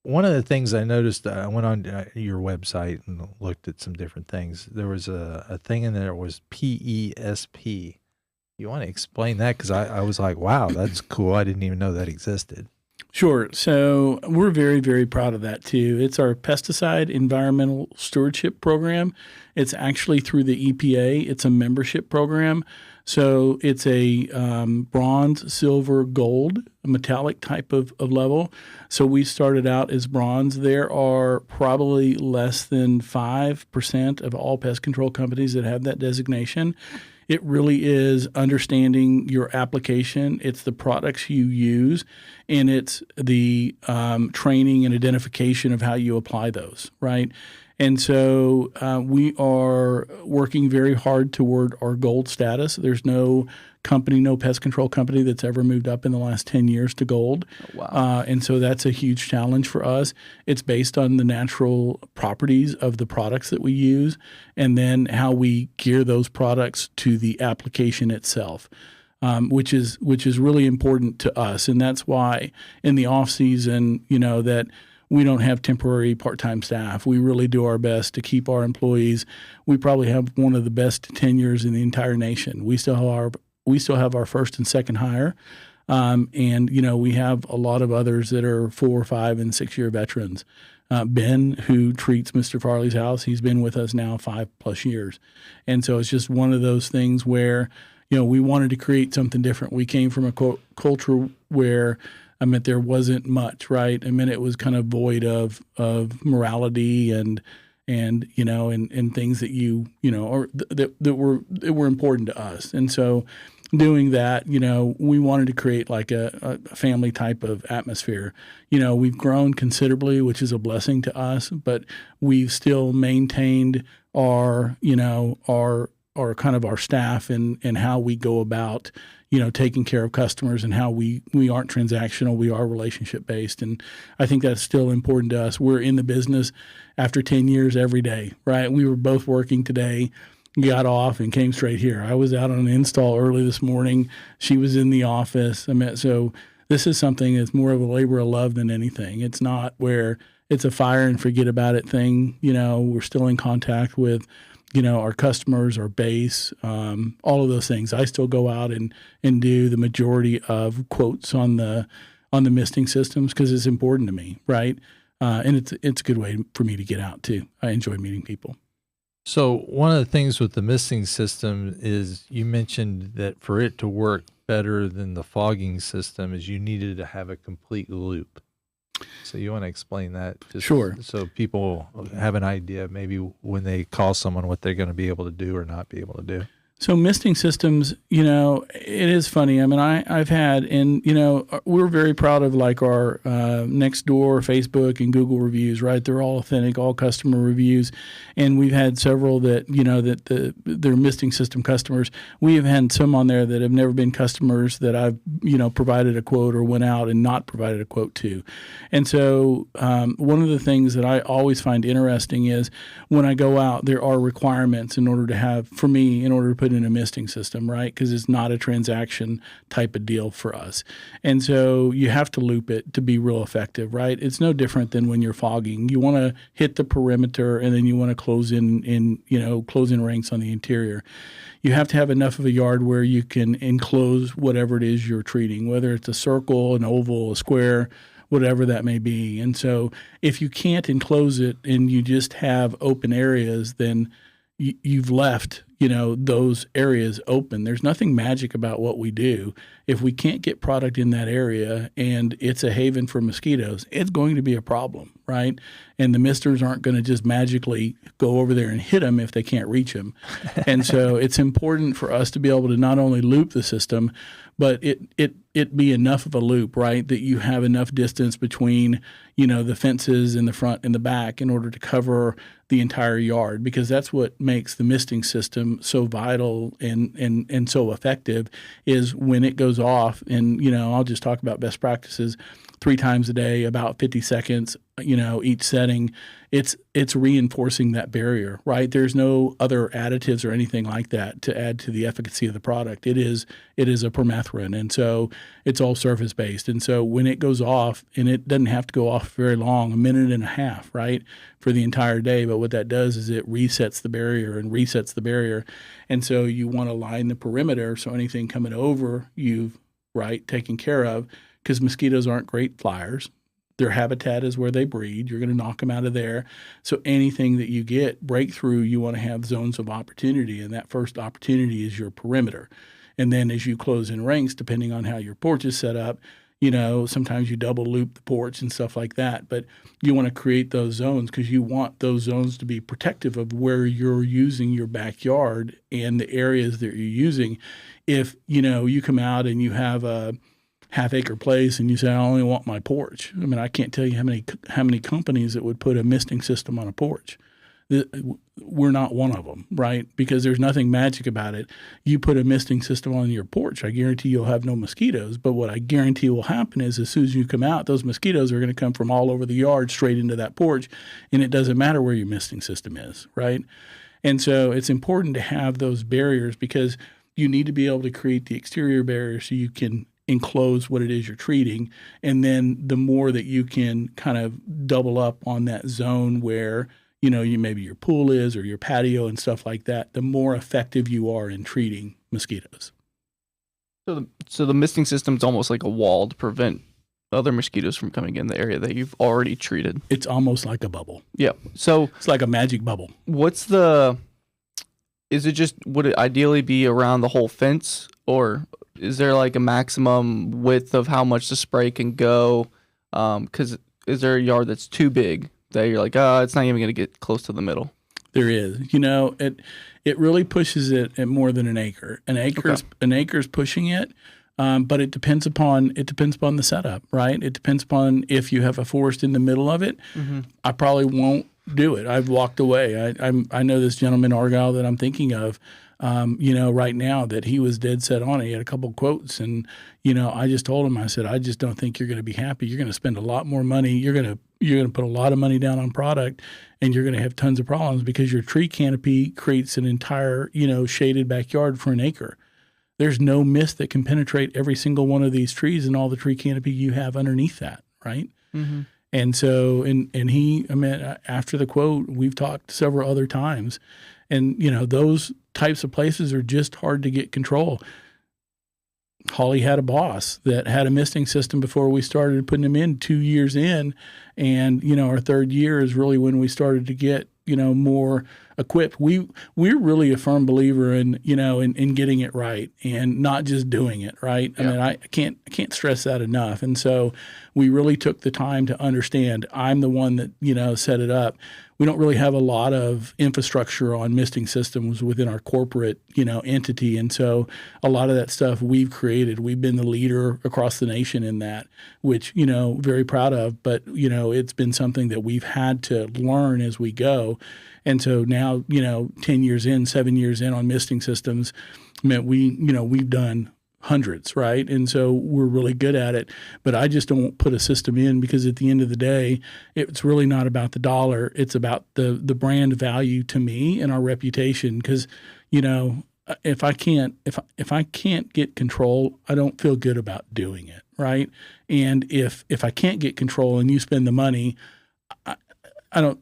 one of the things I noticed, I went on your website and looked at some different things. There was a thing in there was PESP. You want to explain that? Because I was like, wow, that's cool. I didn't even know that existed. Sure. So we're very, very proud of that too. It's our Pesticide Environmental Stewardship Program. It's actually through the EPA. It's a membership program. So it's a bronze, silver, gold, a metallic type of level. So we started out as bronze. There are probably less than 5% of all pest control companies that have that designation. It really is understanding your application. It's the products you use, and it's the training and identification of how you apply those, right? And so we are working very hard toward our gold status. There's no company, no pest control company that's ever moved up in the last 10 years to gold. Oh, wow. And so that's a huge challenge for us. It's based on the natural properties of the products that we use and then how we gear those products to the application itself. Which is really important to us. And that's why in the off season, that we don't have temporary part-time staff. We really do our best to keep our employees. We probably have one of the best tenures in the entire nation. We still have our first and second hire. And we have a lot of others that are 4, 5, and 6 year veterans. Ben, who treats Mr. Farley's house, he's been with us now 5+ years. And so it's just one of those things where we wanted to create something different. We came from a culture where, there wasn't much, right? It was kind of void of morality and things that or that were important to us. And so doing that, we wanted to create like a family type of atmosphere. We've grown considerably, which is a blessing to us, but we've still maintained our kind of our staff and how we go about, taking care of customers and how we aren't transactional, we are relationship based. And I think that's still important to us. We're in the business after 10 years every day, right? We were both working today, got off and came straight here. I was out on an install early this morning. She was in the office. So this is something that's more of a labor of love than anything. It's not where it's a fire and forget about it thing. We're still in contact with our customers, our base, all of those things. I still go out and do the majority of quotes on the misting systems because it's important to me, right? And it's a good way for me to get out too. I enjoy meeting people. So one of the things with the misting system is you mentioned that for it to work better than the fogging system is you needed to have a complete loop. So you want to explain that? Sure. So people have an idea maybe when they call someone what they're going to be able to do or not be able to do. So misting systems, it is funny. I've had, and, we're very proud of like our Nextdoor, Facebook, and Google reviews, right? They're all authentic, all customer reviews. And we've had several that, they're misting system customers. We have had some on there that have never been customers that I've, provided a quote or went out and not provided a quote to. And so one of the things that I always find interesting is when I go out, there are requirements in order to put in a misting system, right? Because it's not a transaction type of deal for us. And so you have to loop it to be real effective, right? It's no different than when you're fogging. You want to hit the perimeter and then you want to close in ranks on the interior. You have to have enough of a yard where you can enclose whatever it is you're treating, whether it's a circle, an oval, a square, whatever that may be. And so if you can't enclose it and you just have open areas, then you've left those areas open. There's nothing magic about what we do. If we can't get product in that area and it's a haven for mosquitoes, it's going to be a problem, right? And the misters aren't going to just magically go over there and hit them if they can't reach them. And so it's important for us to be able to not only loop the system, but it be enough of a loop, right, that you have enough distance between, the fences in the front and the back in order to cover the entire yard, because that's what makes the misting system so vital and so effective is when it goes off. And, I'll just talk about best practices 3 times a day, about 50 seconds, each setting. It's reinforcing that barrier, right? There's no other additives or anything like that to add to the efficacy of the product. It is a permethrin, and so it's all surface based. And so when it goes off, and it doesn't have to go off very long, 1.5 minutes, right, for the entire day. But what that does is it resets the barrier and resets the barrier. And so you want to line the perimeter so anything coming over you've taken care of, because mosquitoes aren't great flyers. Their habitat is where they breed. You're going to knock them out of there. So anything that you get breakthrough, you want to have zones of opportunity, and that first opportunity is your perimeter. And then as you close in ranks, depending on how your porch is set up, sometimes you double loop the porch and stuff like that. But you want to create those zones because you want those zones to be protective of where you're using your backyard and the areas that you're using. If, you come out and you have a half-acre place and you say, I only want my porch. I mean, I can't tell you how many companies that would put a misting system on a porch. We're not one of them, right? Because there's nothing magic about it. You put a misting system on your porch, I guarantee you'll have no mosquitoes. But what I guarantee will happen is as soon as you come out, those mosquitoes are going to come from all over the yard straight into that porch, and it doesn't matter where your misting system is, right? And so it's important to have those barriers because you need to be able to create the exterior barrier so you can enclose what it is you're treating. And then the more that you can kind of double up on that zone where, maybe your pool is or your patio and stuff like that, the more effective you are in treating mosquitoes. So the misting system is almost like a wall to prevent other mosquitoes from coming in the area that you've already treated. It's almost like a bubble. Yeah. So it's like a magic bubble. Would it ideally be around the whole fence, or is there like a maximum width of how much the spray can go? Because is there a yard that's too big that you're like, it's not even going to get close to the middle? There is. It really pushes it at more than an acre. An acre's pushing it, but it depends upon the setup, right? It depends upon if you have a forest in the middle of it. Mm-hmm. I probably won't do it. I've walked away. I know this gentleman, Argyle, that I'm thinking of, right now, that he was dead set on it. He had a couple quotes, and I just told him, I said, I just don't think you're going to be happy. You're going to spend a lot more money. You're going to put a lot of money down on product, and you're going to have tons of problems because your tree canopy creates an entire shaded backyard for an acre. There's no mist that can penetrate every single one of these trees and all the tree canopy you have underneath that, right? Mm-hmm. And so, after the quote, we've talked several other times, and those types of places are just hard to get control. Hollie had a boss that had a misting system before we started putting them in 2 years in, and our 3rd year is really when we started to get more equipped. We're really a firm believer in getting it right and not just doing it right. Yeah. I mean, I can't stress that enough. And so we really took the time to understand. I'm the one that set it up. We don't really have a lot of infrastructure on misting systems within our corporate entity, and so a lot of that stuff we've created. We've been the leader across the nation in that, which very proud of. But it's been something that we've had to learn as we go. And so now, 10 years in, 7 years in on misting systems, we've done hundreds, right? And so we're really good at it. But I just don't put a system in because at the end of the day, it's really not about the dollar. It's about the brand value to me and our reputation. Because, if I can't get control, I don't feel good about doing it, right? And if I can't get control and you spend the money, I'm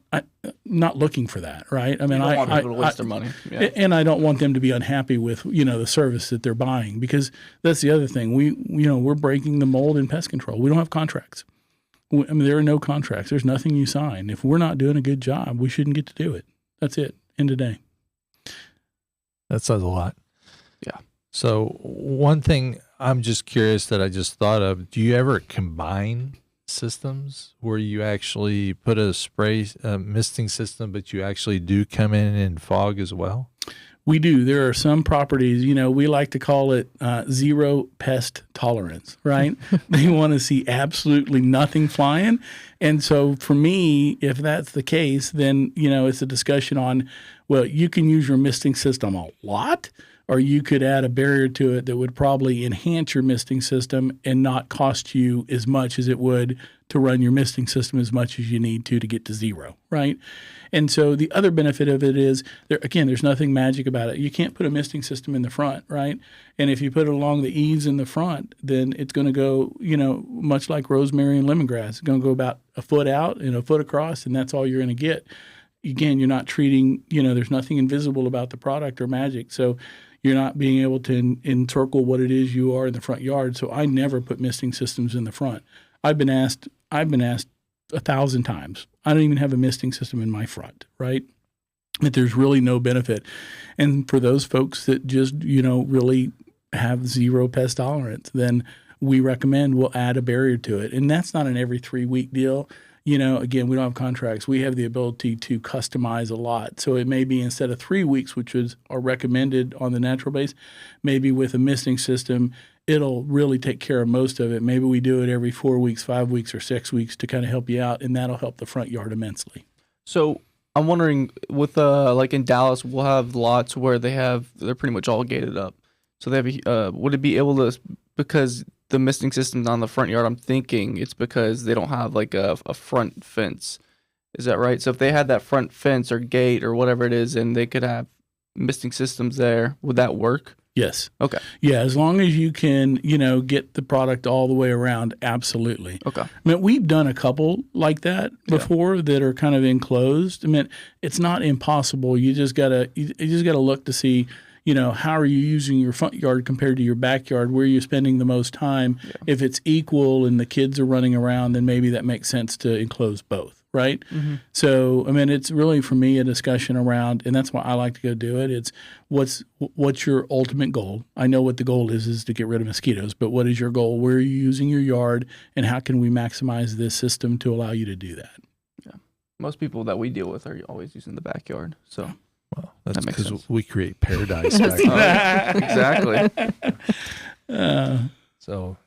not looking for that, right? I mean, I want people to waste their money, and I don't want them to be unhappy with the service that they're buying, because that's the other thing. We're breaking the mold in pest control. We don't have contracts. There are no contracts. There's nothing you sign. If we're not doing a good job, we shouldn't get to do it. That's it. End of day. That says a lot. Yeah. So one thing I'm just curious that I just thought of, do you ever combine systems where you actually put a spray misting system, but you actually do come in and fog as well? We do. There are some properties, we like to call it zero pest tolerance, right? They want to see absolutely nothing flying. And so for me, if that's the case, then, it's a discussion on, well, you can use your misting system a lot, or you could add a barrier to it that would probably enhance your misting system and not cost you as much as it would to run your misting system as much as you need to get to zero, right? And so the other benefit of it is, there's nothing magic about it. You can't put a misting system in the front, right? And if you put it along the eaves in the front, then it's going to go, much like rosemary and lemongrass. It's going to go about a foot out and a foot across, and that's all you're going to get. Again, you're not treating, there's nothing invisible about the product or magic. So you're not being able to encircle what it is you are in the front yard. So I never put misting systems in the front. I've been asked 1,000 times. I don't even have a misting system in my front, right? But there's really no benefit. And for those folks that just, really have zero pest tolerance, then we recommend we'll add a barrier to it. And that's not an every 3-week deal. Again, we don't have contracts. We have the ability to customize a lot. So it may be instead of 3 weeks, which are recommended on the natural base, maybe with a misting system, it'll really take care of most of it. Maybe we do it every 4 weeks, 5 weeks, or 6 weeks to kind of help you out, and that'll help the front yard immensely. So I'm wondering, with like in Dallas, we'll have lots where they're pretty much all gated up. So they have would it be able to, because the misting system's on the front yard, I'm thinking it's because they don't have like a front fence. Is that right? So if they had that front fence or gate or whatever it is, and they could have misting systems there, would that work? Yes. Okay. Yeah, as long as you can, get the product all the way around, absolutely. Okay. I mean, we've done a couple like that before that are kind of enclosed. I mean, it's not impossible. You just gotta look to see, how are you using your front yard compared to your backyard? Where are you spending the most time? Yeah. If it's equal and the kids are running around, then maybe that makes sense to enclose both, right? Mm-hmm. So, I mean, it's really, for me, a discussion around, and that's why I like to go do it. It's what's your ultimate goal? I know what the goal is to get rid of mosquitoes, but what is your goal? Where are you using your yard, and how can we maximize this system to allow you to do that? Yeah. Most people that we deal with are always using the backyard, so... Well, that's because we create paradise back there. Exactly. So,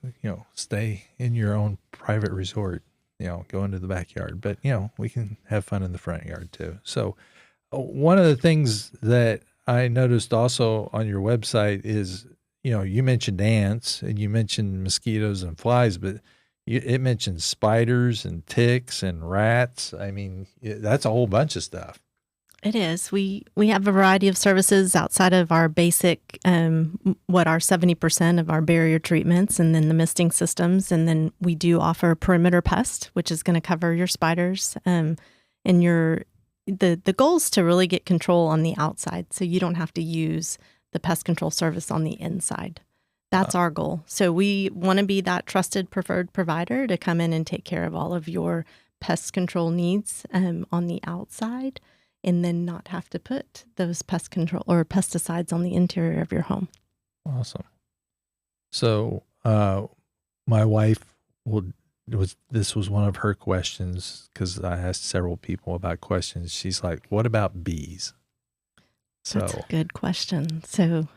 stay in your own private resort, go into the backyard. But, we can have fun in the front yard too. So one of the things that I noticed also on your website is, you mentioned ants and you mentioned mosquitoes and flies, but it mentions spiders and ticks and rats. I mean, that's a whole bunch of stuff. It is. We have a variety of services outside of our basic, what are 70% of our barrier treatments, and then the misting systems. And then we do offer perimeter pest, which is going to cover your spiders. And the goal is to really get control on the outside, so you don't have to use the pest control service on the inside. That's our goal. So we want to be that trusted, preferred provider to come in and take care of all of your pest control needs on the outside, and then not have to put those pest control or pesticides on the interior of your home. Awesome. So my wife this was one of her questions, because I asked several people about questions. She's like, what about bees? So that's a good question. So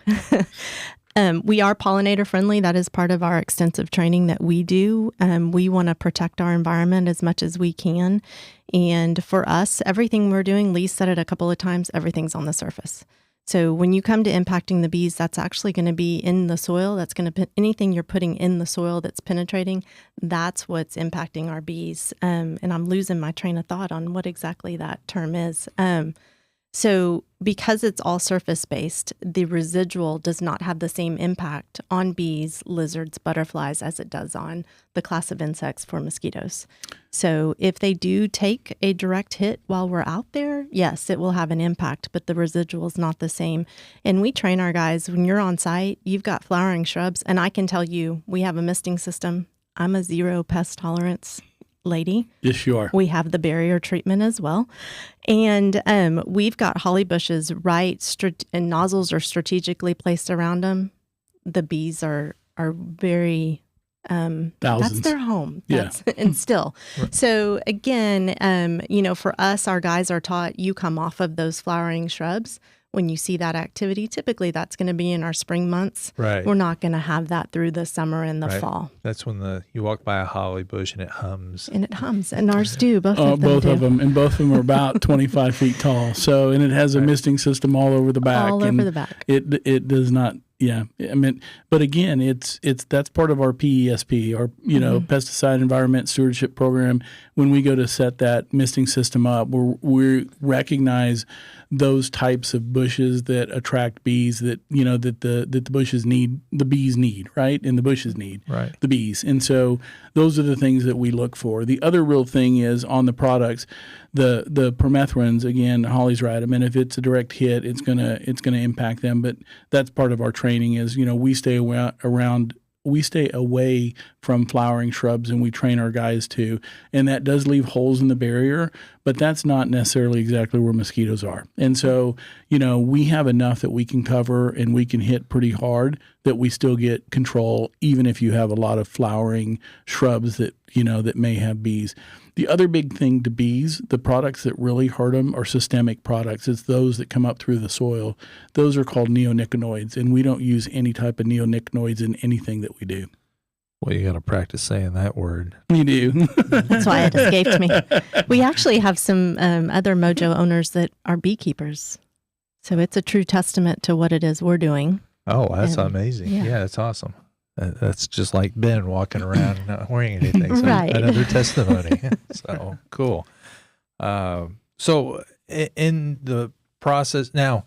we are pollinator friendly. That is part of our extensive training that we do. We want to protect our environment as much as we can. And for us, everything we're doing, Lee said it a couple of times, everything's on the surface. So when you come to impacting the bees, that's actually going to be in the soil. That's going to anything you're putting in the soil that's penetrating, that's what's impacting our bees. And I'm losing my train of thought on what exactly that term is. So because it's all surface-based, the residual does not have the same impact on bees, lizards, butterflies as it does on the class of insects for mosquitoes. So if they do take a direct hit while we're out there, yes, it will have an impact, but the residual is not the same. And we train our guys, when you're on site, you've got flowering shrubs, and I can tell you, we have a misting system. I'm a zero pest tolerance. lady. Yes, you are. We have the barrier treatment as well. And we've got holly bushes and nozzles are strategically placed around them. The bees are very, that's their home. And still. Right. So again, for us, our guys are taught, you come off of those flowering shrubs. When you see that activity, typically that's going to be in our spring months. Right. We're not going to have that through the summer and the fall. That's when you walk by a holly bush and it hums. And ours do. Both of them both of them. And both of them are about 25 feet tall. So, and it has a misting system all over the back. All over the back. It does not. Yeah, I mean, but again, that's part of our PESP, our pesticide environment stewardship program. When we go to set that misting system up, we recognize those types of bushes that attract bees that the bushes need, the bees need, right, and the bushes need the bees, and so those are the things that we look for. The other real thing is on the products, the permethrins. Again, Holly's right. I mean, if it's a direct hit, it's gonna impact them. But that's part of our training is we stay we stay away from flowering shrubs, and we train our guys to. And that does leave holes in the barrier, but that's not necessarily exactly where mosquitoes are. And so, we have enough that we can cover and we can hit pretty hard that we still get control, even if you have a lot of flowering shrubs that may have bees. The other big thing to bees, the products that really hurt them are systemic products. It's those that come up through the soil. Those are called neonicotinoids, and we don't use any type of neonicotinoids in anything that we do. Well, you got to practice saying that word. You do. That's why it escaped me. We actually have some other Mojo owners that are beekeepers. So it's a true testament to what it is we're doing. Oh, that's amazing. Yeah, that's awesome. That's just like Ben walking around not wearing anything. So right. Another testimony. So cool. So in the process now,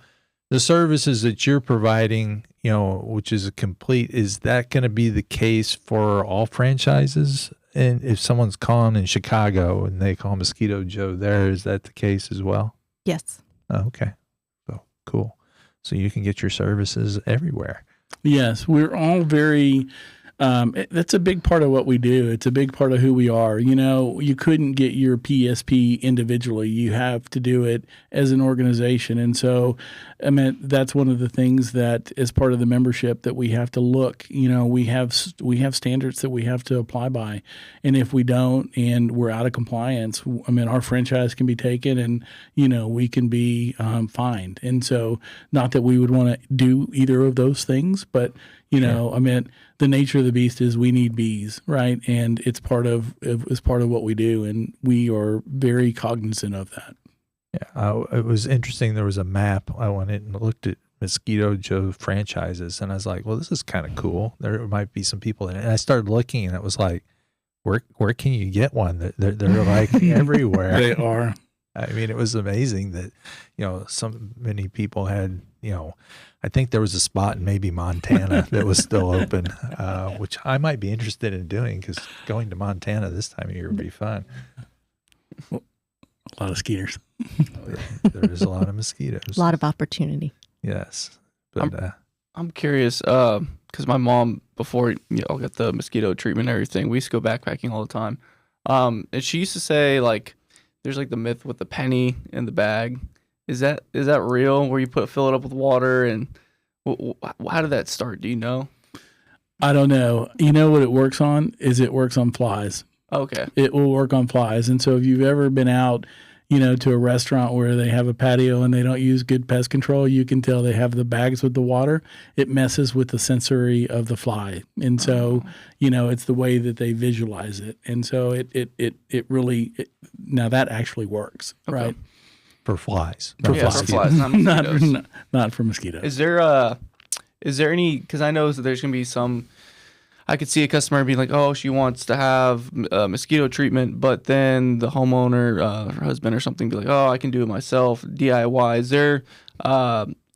the services that you're providing, which is complete, is that going to be the case for all franchises? And if someone's calling in Chicago and they call Mosquito Joe there, is that the case as well? Yes. Oh, okay. So cool. So you can get your services everywhere. Yes, we're all very, that's a big part of what we do. It's a big part of who we are. You couldn't get your PSP individually. You have to do it as an organization. And so, that's one of the things that is part of the membership that we have to look. We have standards that we have to apply by. And if we don't and we're out of compliance, our franchise can be taken and, we can be fined. And so not that we would want to do either of those things, but the nature of the beast is we need bees, right? And it's part of what we do, and we are very cognizant of that. Yeah, it was interesting. There was a map. I went in and looked at Mosquito Joe franchises, and I was like, well, this is kind of cool. There might be some people in it. And I started looking, and it was like, where can you get one? They're like everywhere. They are. I mean, it was amazing that, so many people had, I think there was a spot in maybe Montana that was still open, which I might be interested in doing because going to Montana this time of year would be fun. A lot of skeeters. There is a lot of mosquitoes. A lot of opportunity. Yes. But I'm curious, because my mom, before got the mosquito treatment and everything, we used to go backpacking all the time. And she used to say, there's the myth with the penny in the bag. Is that real? Where you fill it up with water, and how did that start? Do you know? I don't know. You know what it works on? It works on flies. Okay. It will work on flies. And so if you've ever been out, to a restaurant where they have a patio and they don't use good pest control, you can tell they have the bags with the water. It messes with the sensory of the fly. And so, it's the way that they visualize it. And so it really, now that actually works, right? For flies. For flies, not mosquitoes. Not for mosquitoes. Is there any, because I know that there's going to be some, I could see a customer being like, oh, she wants to have mosquito treatment, but then the homeowner, her husband or something, be like, oh, I can do it myself, DIY. Is there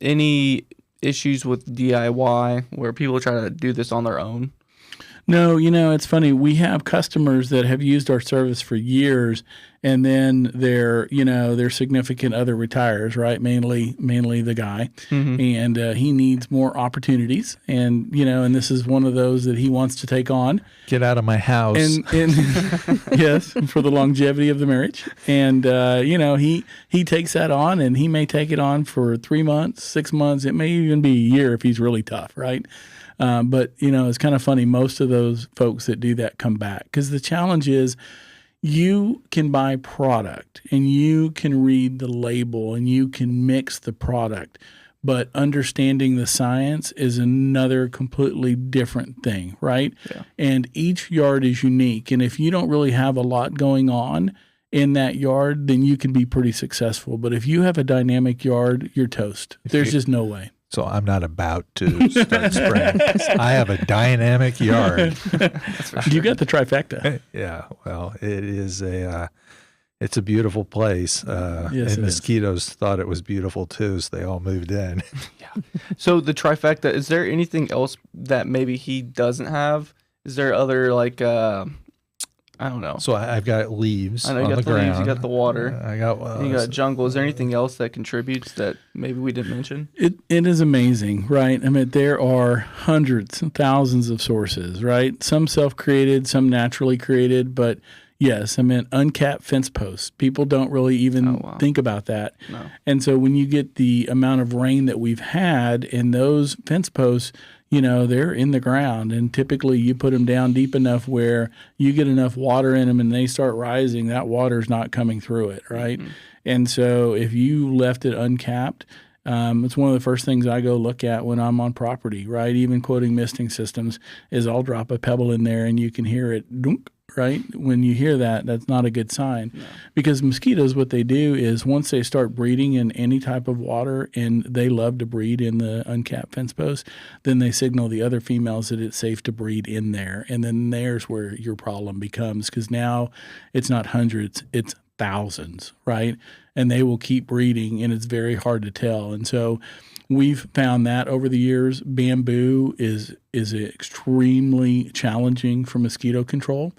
any issues with DIY where people try to do this on their own? No, it's funny. We have customers that have used our service for years, and then their significant other retires, right? Mainly the guy, and he needs more opportunities, and and this is one of those that he wants to take on. Get out of my house. And yes, for the longevity of the marriage, and he takes that on, and he may take it on for 3 months, 6 months. It may even be a year if he's really tough, right? But it's kind of funny. Most of those folks that do that come back, because the challenge is you can buy product and you can read the label and you can mix the product, but understanding the science is another completely different thing, right? Yeah. And each yard is unique. And if you don't really have a lot going on in that yard, then you can be pretty successful. But if you have a dynamic yard, you're toast. There's just no way. So I'm not about to start spraying. I have a dynamic yard. That's for sure. You got the trifecta. Yeah, well, it's a beautiful place. Yes, and it is. mosquitoes thought it was beautiful too, so they all moved in. So the trifecta, is there anything else that maybe he doesn't have? Is there other I don't know. So I've got leaves I know you on got the the ground. leaves, you got the water, I got you got jungle. Is there anything else that contributes that maybe we didn't mention? It is amazing, right? I mean, there are hundreds and thousands of sources, right? Some self-created, some naturally created, but yes, I mean, uncapped fence posts. People don't really even think about that. No. And so when you get the amount of rain that we've had, and those fence posts, they're in the ground, and typically you put them down deep enough where you get enough water in them and they start rising, that water's not coming through it, right? Mm-hmm. And so if you left it uncapped, it's one of the first things I go look at when I'm on property, right? Even quoting misting systems is I'll drop a pebble in there and you can hear it dunk, right? When you hear that, that's not a good sign. No. Because mosquitoes, what they do is once they start breeding in any type of water, and they love to breed in the uncapped fence post, then they signal the other females that it's safe to breed in there. And then there's where your problem becomes, because now it's not hundreds, it's thousands, right? And they will keep breeding, and it's very hard to tell. And so we've found that over the years, bamboo is extremely challenging for mosquito control.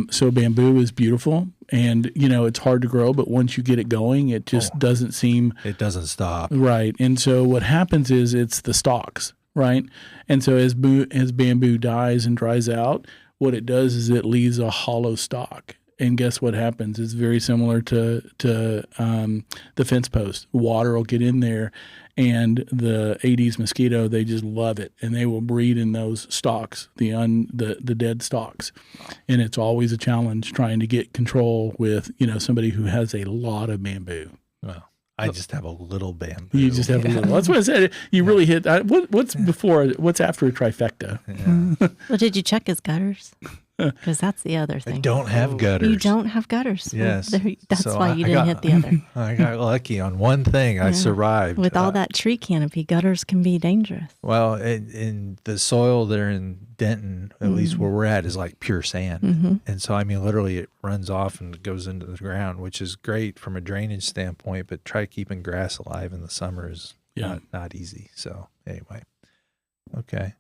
So bamboo is beautiful, and it's hard to grow, but once you get it going, it just doesn't seem. It doesn't stop. Right. And so what happens is it's the stalks, right? And so as bamboo dies and dries out, what it does is it leaves a hollow stalk. And guess what happens? It's very similar to the fence post. Water will get in there, and the Aedes mosquito, they just love it, and they will breed in those stalks, the dead stalks. And it's always a challenge trying to get control with somebody who has a lot of bamboo. Well, I just have a little bamboo. You just have a little. That's what I said. You really hit. What's after a trifecta? Yeah. Well, did you check his gutters? Because that's the other thing. I don't have gutters. You don't have gutters. Yes. Well, that's why you didn't hit the other. I got lucky on one thing. I survived. With all that tree canopy, gutters can be dangerous. Well, in the soil there in Denton, at least where we're at, is like pure sand. Mm-hmm. And so, I mean, literally it runs off and goes into the ground, which is great from a drainage standpoint, but try keeping grass alive in the summer is not easy. So anyway, okay.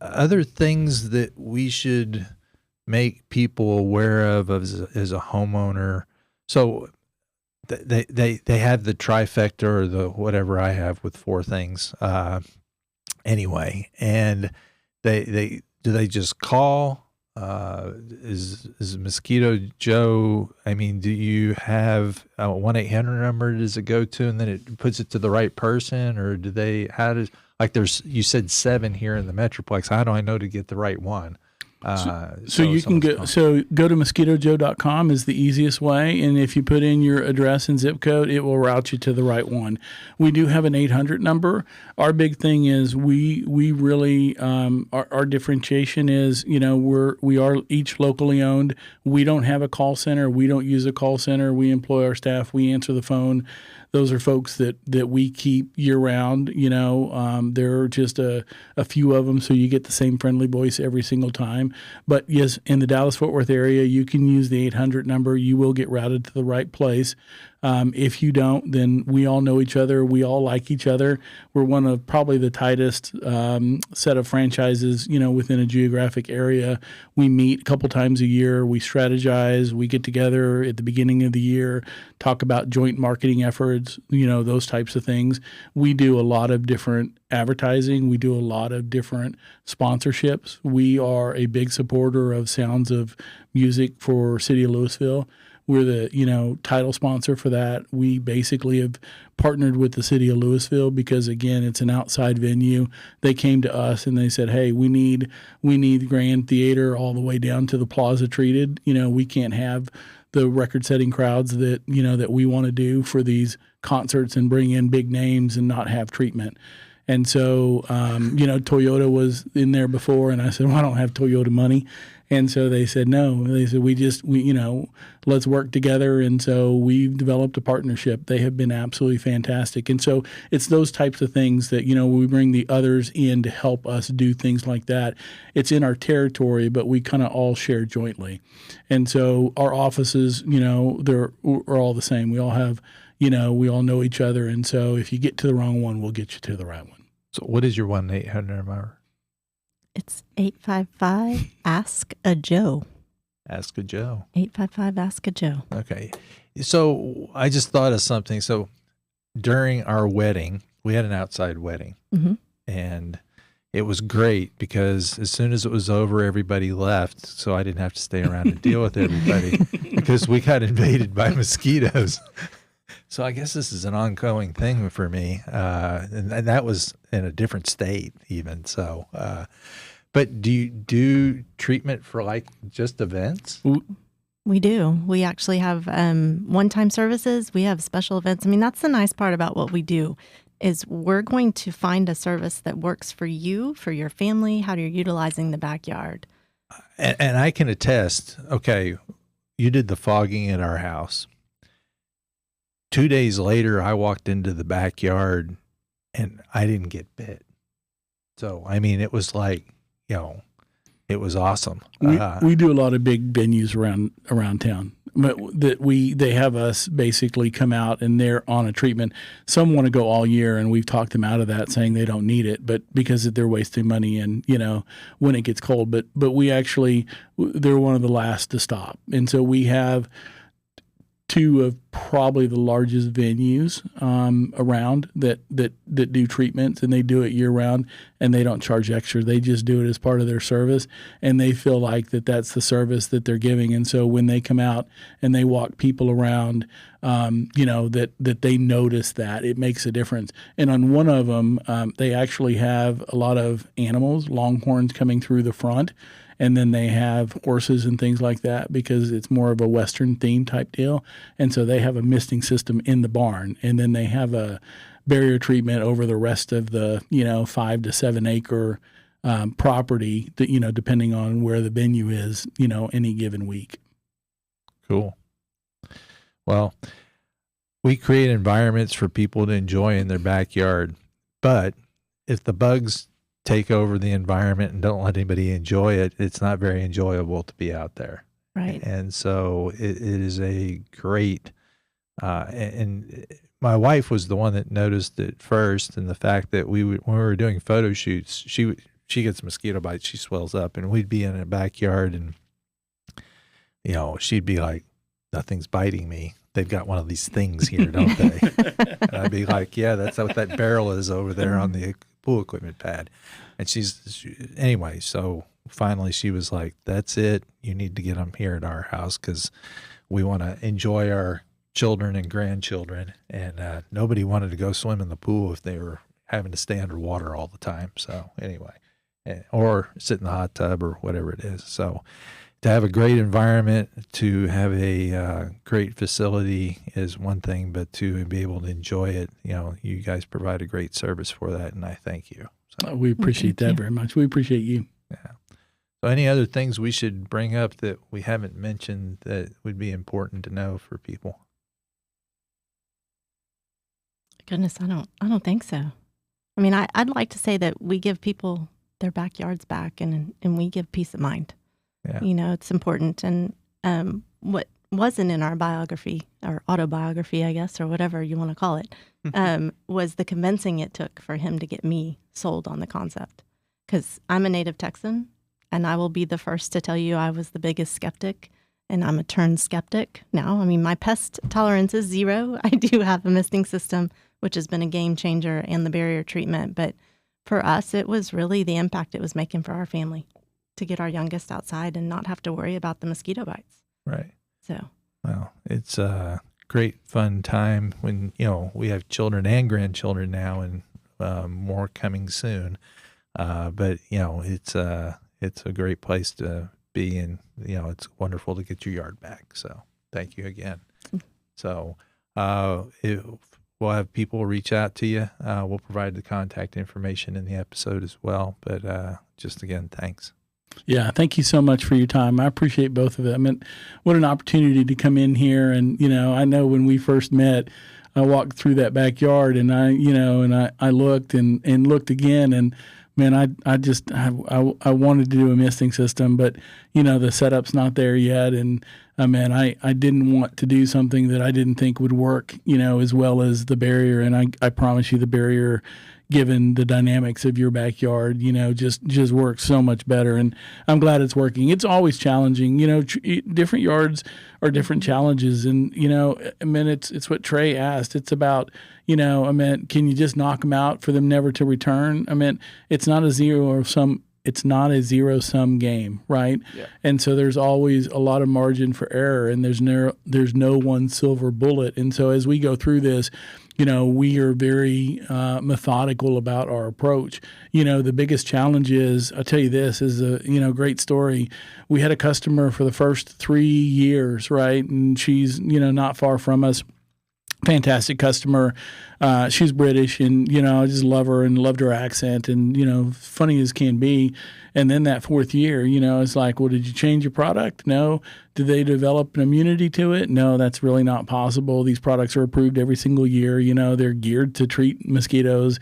Other things that we should make people aware of as a homeowner. So they have the trifecta, or the whatever I have with 4 things. Anyway, and they just call? Is Mosquito Joe? I mean, do you have a 1-800 number? Does it go to, and then it puts it to the right person, or do they? How does? Like you said 7 here in the Metroplex. How do I know to get the right one? So you can go to mosquitojoe.com is the easiest way, and if you put in your address and zip code, it will route you to the right one. We do have an 800 number. Our big thing is we really our differentiation is we are each locally owned. We don't have a call center. We don't use a call center. We employ our staff. We answer the phone. Those are folks that we keep year-round. There are just a few of them, so you get the same friendly voice every single time. But, yes, in the Dallas-Fort Worth area, you can use the 800 number. You will get routed to the right place. If you don't, then we all know each other. We all like each other. We're one of probably the tightest set of franchises, within a geographic area. We meet a couple times a year. We strategize. We get together at the beginning of the year, talk about joint marketing efforts, those types of things. We do a lot of different advertising. We do a lot of different sponsorships. We are a big supporter of Sounds of Music for City of Louisville. We're the, title sponsor for that. We basically have partnered with the city of Louisville because, again, it's an outside venue. They came to us and they said, hey, we need the Grand Theater all the way down to the Plaza treated. We can't have the record-setting crowds that, that we want to do for these concerts and bring in big names and not have treatment. And so, Toyota was in there before, and I said, well, I don't have Toyota money. And so they said, no. They said, let's work together. And so we've developed a partnership. They have been absolutely fantastic. And so it's those types of things that, we bring the others in to help us do things like that. It's in our territory, but we kind of all share jointly. And so our offices, are all the same. We all have, we all know each other. And so if you get to the wrong one, we'll get you to the right one. So what is your 1-800 number? It's 855-ASK-A-JOE. Ask a Joe. 855-ASK-A-JOE. Okay. So I just thought of something. So during our wedding, we had an outside wedding. Mm-hmm. And it was great because as soon as it was over, everybody left. So I didn't have to stay around and deal with everybody because we got invaded by mosquitoes. So I guess this is an ongoing thing for me. And that was in a different state even. So, but do you do treatment for like just events? We do. We actually have one-time services. We have special events. I mean, that's the nice part about what we do is we're going to find a service that works for you, for your family, how you're utilizing the backyard. And I can attest, okay, you did the fogging at our house. 2 days later, I walked into the backyard and I didn't get bit. So, I mean, it was like, it was awesome. We do a lot of big venues around town. But they have us basically come out and they're on a treatment. Some want to go all year, and we've talked them out of that, saying they don't need it, but because they're wasting money and when it gets cold. But they're one of the last to stop, and so we have two of probably the largest venues around that do treatments, and they do it year round, and they don't charge extra. They just do it as part of their service, and they feel like that's the service that they're giving. And so when they come out and they walk people around, that they notice that it makes a difference. And on one of them, they actually have a lot of animals, longhorns coming through the front. And then they have horses and things like that because it's more of a Western theme type deal. And so they have a misting system in the barn. And then they have a barrier treatment over the rest of the, 5 to 7 acre property that, depending on where the venue is, any given week. Cool. Well, we create environments for people to enjoy in their backyard. But if the bugs take over the environment and don't let anybody enjoy it, it's not very enjoyable to be out there. Right. And so it is a great, and my wife was the one that noticed it first, and the fact that when we were doing photo shoots, she gets mosquito bites, she swells up, and we'd be in a backyard and, she'd be like, nothing's biting me. They've got one of these things here, don't they? And I'd be like, yeah, that's what that barrel is over there on the pool equipment pad. And anyway, so finally she was like, that's it. You need to get them here at our house because we want to enjoy our children and grandchildren. And nobody wanted to go swim in the pool if they were having to stay underwater all the time. So anyway, or sit in the hot tub or whatever it is. So to have a great environment, to have a great facility is one thing, but to be able to enjoy it, you guys provide a great service for that, and I thank you. So, we appreciate that very much. We appreciate you. Yeah. So any other things we should bring up that we haven't mentioned that would be important to know for people? Goodness, I don't think so. I mean, I'd like to say that we give people their backyards back and we give peace of mind. Yeah. It's important. And what wasn't in our biography or autobiography, I guess, or whatever you want to call it, was the convincing it took for him to get me sold on the concept. Because I'm a native Texan, and I will be the first to tell you I was the biggest skeptic, and I'm a turned skeptic now. I mean, my pest tolerance is 0. I do have a misting system, which has been a game changer, and the barrier treatment. But for us, it was really the impact it was making for our family to get our youngest outside and not have to worry about the mosquito bites. Right. So, well, it's a great fun time when, we have children and grandchildren now, and more coming soon. But it's a great place to be, and it's wonderful to get your yard back. So thank you again. So we'll have people reach out to you. We'll provide the contact information in the episode as well. But just again, thanks. Yeah, thank you so much for your time. I appreciate both of them. And what an opportunity to come in here. And, I know when we first met, I walked through that backyard and I looked and looked again, and man, I wanted to do a misting system, but the setup's not there yet. And I didn't want to do something that I didn't think would work, as well as the barrier. And I promise you the barrier, given the dynamics of your backyard, just works so much better. And I'm glad it's working. It's always challenging, different yards are different challenges. And, it's what Trey asked. It's about, can you just knock them out for them never to return? It's not a zero sum game, right? Yeah. And so there's always a lot of margin for error, and there's no one silver bullet. And so as we go through this, we are very methodical about our approach. The biggest challenge is, I'll tell you this, is a great story. We had a customer for the first 3 years, right? And she's, not far from us. Fantastic customer. She's British, and, I just love her and loved her accent, and, funny as can be. And then that 4th year, it's like, well, did you change your product? No. Did they develop an immunity to it? No, that's really not possible. These products are approved every single year. They're geared to treat mosquitoes.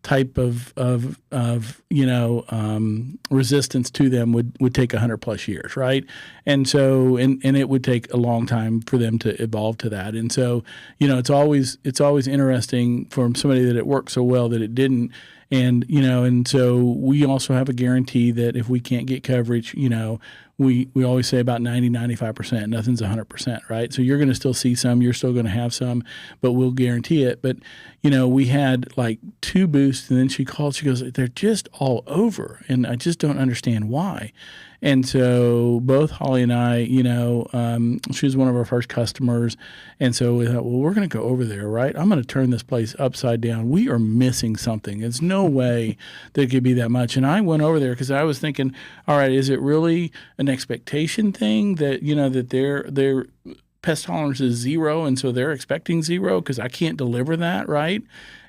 Type of resistance to them would take 100+ years, right? And so, and it would take a long time for them to evolve to that. And so, it's always interesting for somebody that it worked so well that it didn't. And, and so we also have a guarantee that if we can't get coverage, we always say about 90-95%, nothing's 100%, right? So you're going to still see some, you're still going to have some, but we'll guarantee it. But, we had like 2 boosts, and then she called, she goes, they're just all over, and I just don't understand why. And so both Hollie and I, she was one of our first customers. And so we thought, well, we're going to go over there, right? I'm going to turn this place upside down. We are missing something. There's no way that it could be that much. And I went over there because I was thinking, all right, is it really an expectation thing that, that their pest tolerance is 0, and so they're expecting 0 because I can't deliver that, right?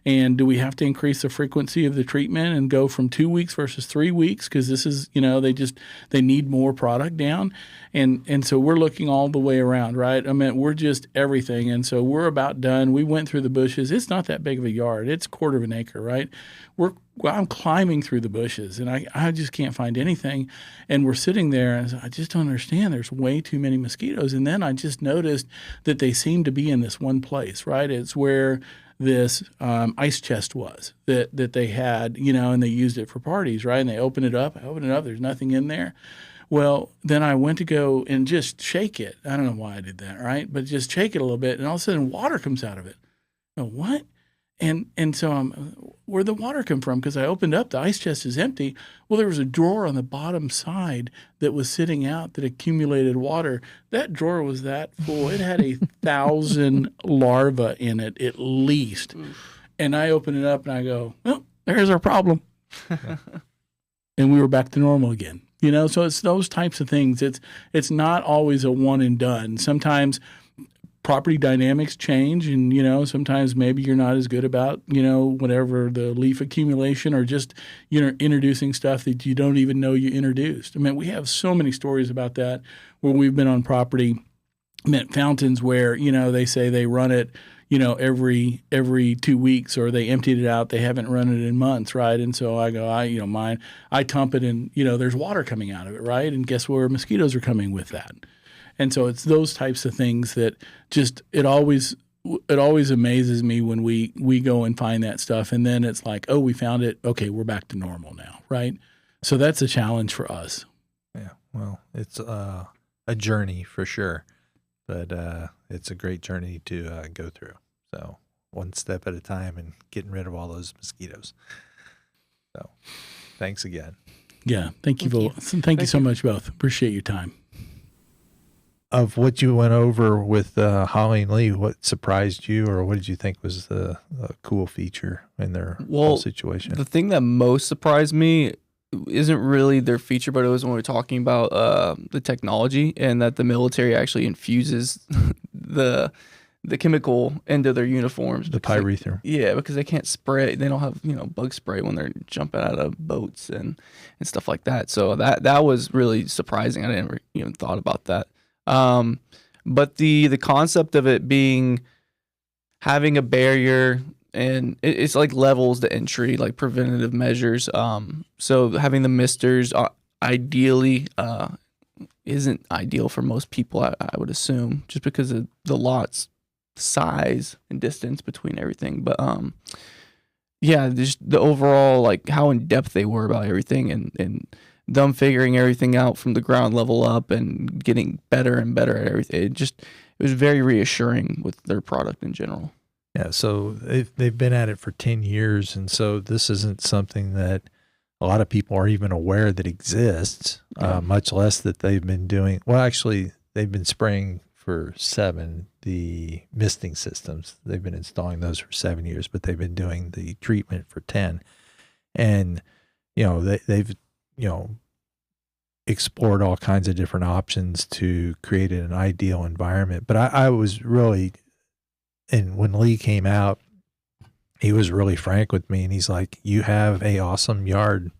And do we have to increase the frequency of the treatment and go from 2 weeks versus 3 weeks? Because this is, they need more product down. And so we're looking all the way around, right? We're just everything. And so we're about done. We went through the bushes. It's not that big of a yard. It's 1/4 of an acre, right? I'm climbing through the bushes, and I just can't find anything. And we're sitting there, and I just don't understand. There's way too many mosquitoes. And then I just noticed that they seem to be in this one place, right? It's where this ice chest was that they had, and they used it for parties, right? And they opened it up. I opened it up. There's nothing in there. Well, then I went to go and just shake it. I don't know why I did that, right? But just shake it a little bit, and all of a sudden water comes out of it. What? And so where'd the water come from? Because I opened up, the ice chest is empty. Well, there was a drawer on the bottom side that was sitting out that accumulated water. That drawer was that full. It had 1,000 larvae in it at least. Oof. And I opened it up and I go, well, there's our problem. And we were back to normal again. So it's those types of things. It's not always a one and done. Sometimes property dynamics change, and sometimes maybe you're not as good about whatever the leaf accumulation, or just introducing stuff that you don't even know you introduced. We have so many stories about that where we've been on property, fountains where they say they run it every 2 weeks, or they emptied it out, they haven't run it in months, right? And so I go, I pump it, and there's water coming out of it, right? And guess where mosquitoes are coming with that? And so it's those types of things that just it always amazes me when we go and find that stuff, and then it's like, oh, we found it. Okay, we're back to normal now, right? So that's a challenge for us. Yeah, well, it's a journey for sure, but it's a great journey to go through. So one step at a time and getting rid of all those mosquitoes. So thanks again. Yeah, thank you so much both. Appreciate your time. Of what you went over with Hollie and Lee, what surprised you, or what did you think was the cool feature in their whole situation? The thing that most surprised me isn't really their feature, but it was when we were talking about the technology, and that the military actually infuses the chemical into their uniforms. The pyrethrum. Yeah, because they can't spray. They don't have bug spray when they're jumping out of boats and stuff like that. So that was really surprising. I didn't even thought about that. But the concept of it being having a barrier, and it's like levels to entry, like preventative measures. So having the misters ideally isn't ideal for most people, I would assume, just because of the lots size and distance between everything. But yeah, just the overall, like how in depth they were about everything, and them figuring everything out from the ground level up and getting better and better at everything. It was very reassuring with their product in general. Yeah, so they've been at it for 10 years, and so this isn't something that a lot of people are even aware that exists, much less that they've been doing. Well, actually, they've been spraying for 7, the misting systems. They've been installing those for 7 years, but they've been doing the treatment for 10. And, they've explored all kinds of different options to create an ideal environment. But I was really, and when Lee came out, he was really frank with me, and he's like, you have a awesome yard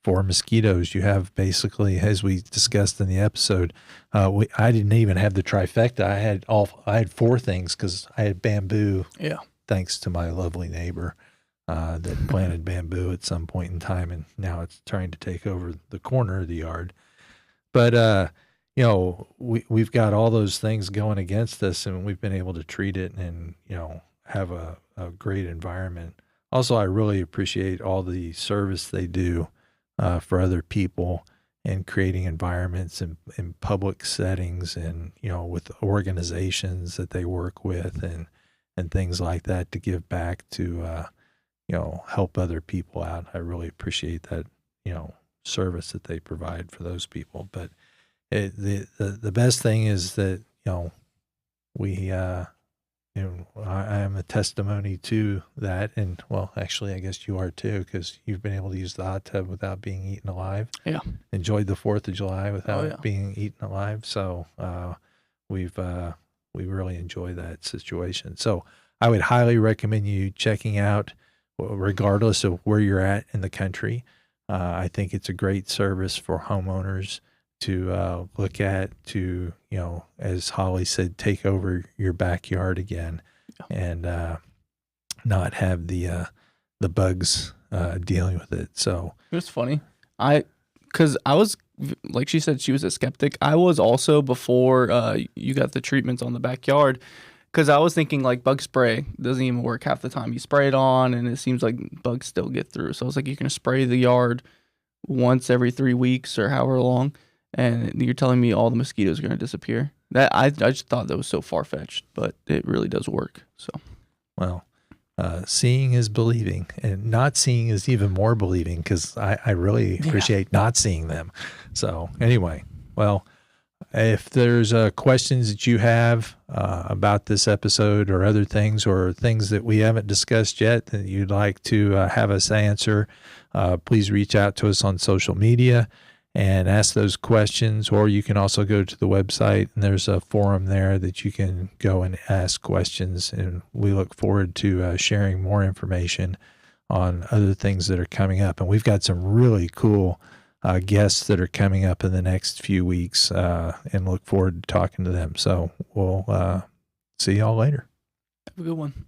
for mosquitoes. You have basically, as we discussed in the episode, I didn't even have the trifecta. I had 4 things because I had bamboo. Yeah. Thanks to my lovely neighbor that planted bamboo at some point in time, and now it's trying to take over the corner of the yard. But we've got all those things going against us, and we've been able to treat it and have a great environment. Also, I really appreciate all the service they do for other people and creating environments in public settings, and with organizations that they work with and things like that to give back to help other people out. I really appreciate that service that they provide for those people. But the best thing is that we I am a testimony to that, and well, actually, I guess you are too, because you've been able to use the hot tub without being eaten alive. Yeah, enjoyed the 4th of July without being eaten alive. So we really enjoy that situation. So I would highly recommend you checking out, regardless of where you're at in the country. I think it's a great service for homeowners to look at, to, as Hollie said, take over your backyard again, and not have the bugs dealing with it. So it was funny. Because I was, like she said, she was a skeptic. I was also before you got the treatments on the backyard, because I was thinking like bug spray doesn't even work half the time. You spray it on and it seems like bugs still get through. So I was like, you're going to spray the yard once every 3 weeks or however long, and you're telling me all the mosquitoes are going to disappear. That I just thought that was so far-fetched, but it really does work. So, well, seeing is believing, and not seeing is even more believing, because I really appreciate not seeing them. So anyway, well, if there's questions that you have about this episode or other things, or things that we haven't discussed yet that you'd like to have us answer, please reach out to us on social media and ask those questions. Or you can also go to the website, and there's a forum there that you can go and ask questions. And we look forward to sharing more information on other things that are coming up. And we've got some really cool guests that are coming up in the next few weeks, and look forward to talking to them. So we'll see y'all later. Have a good one.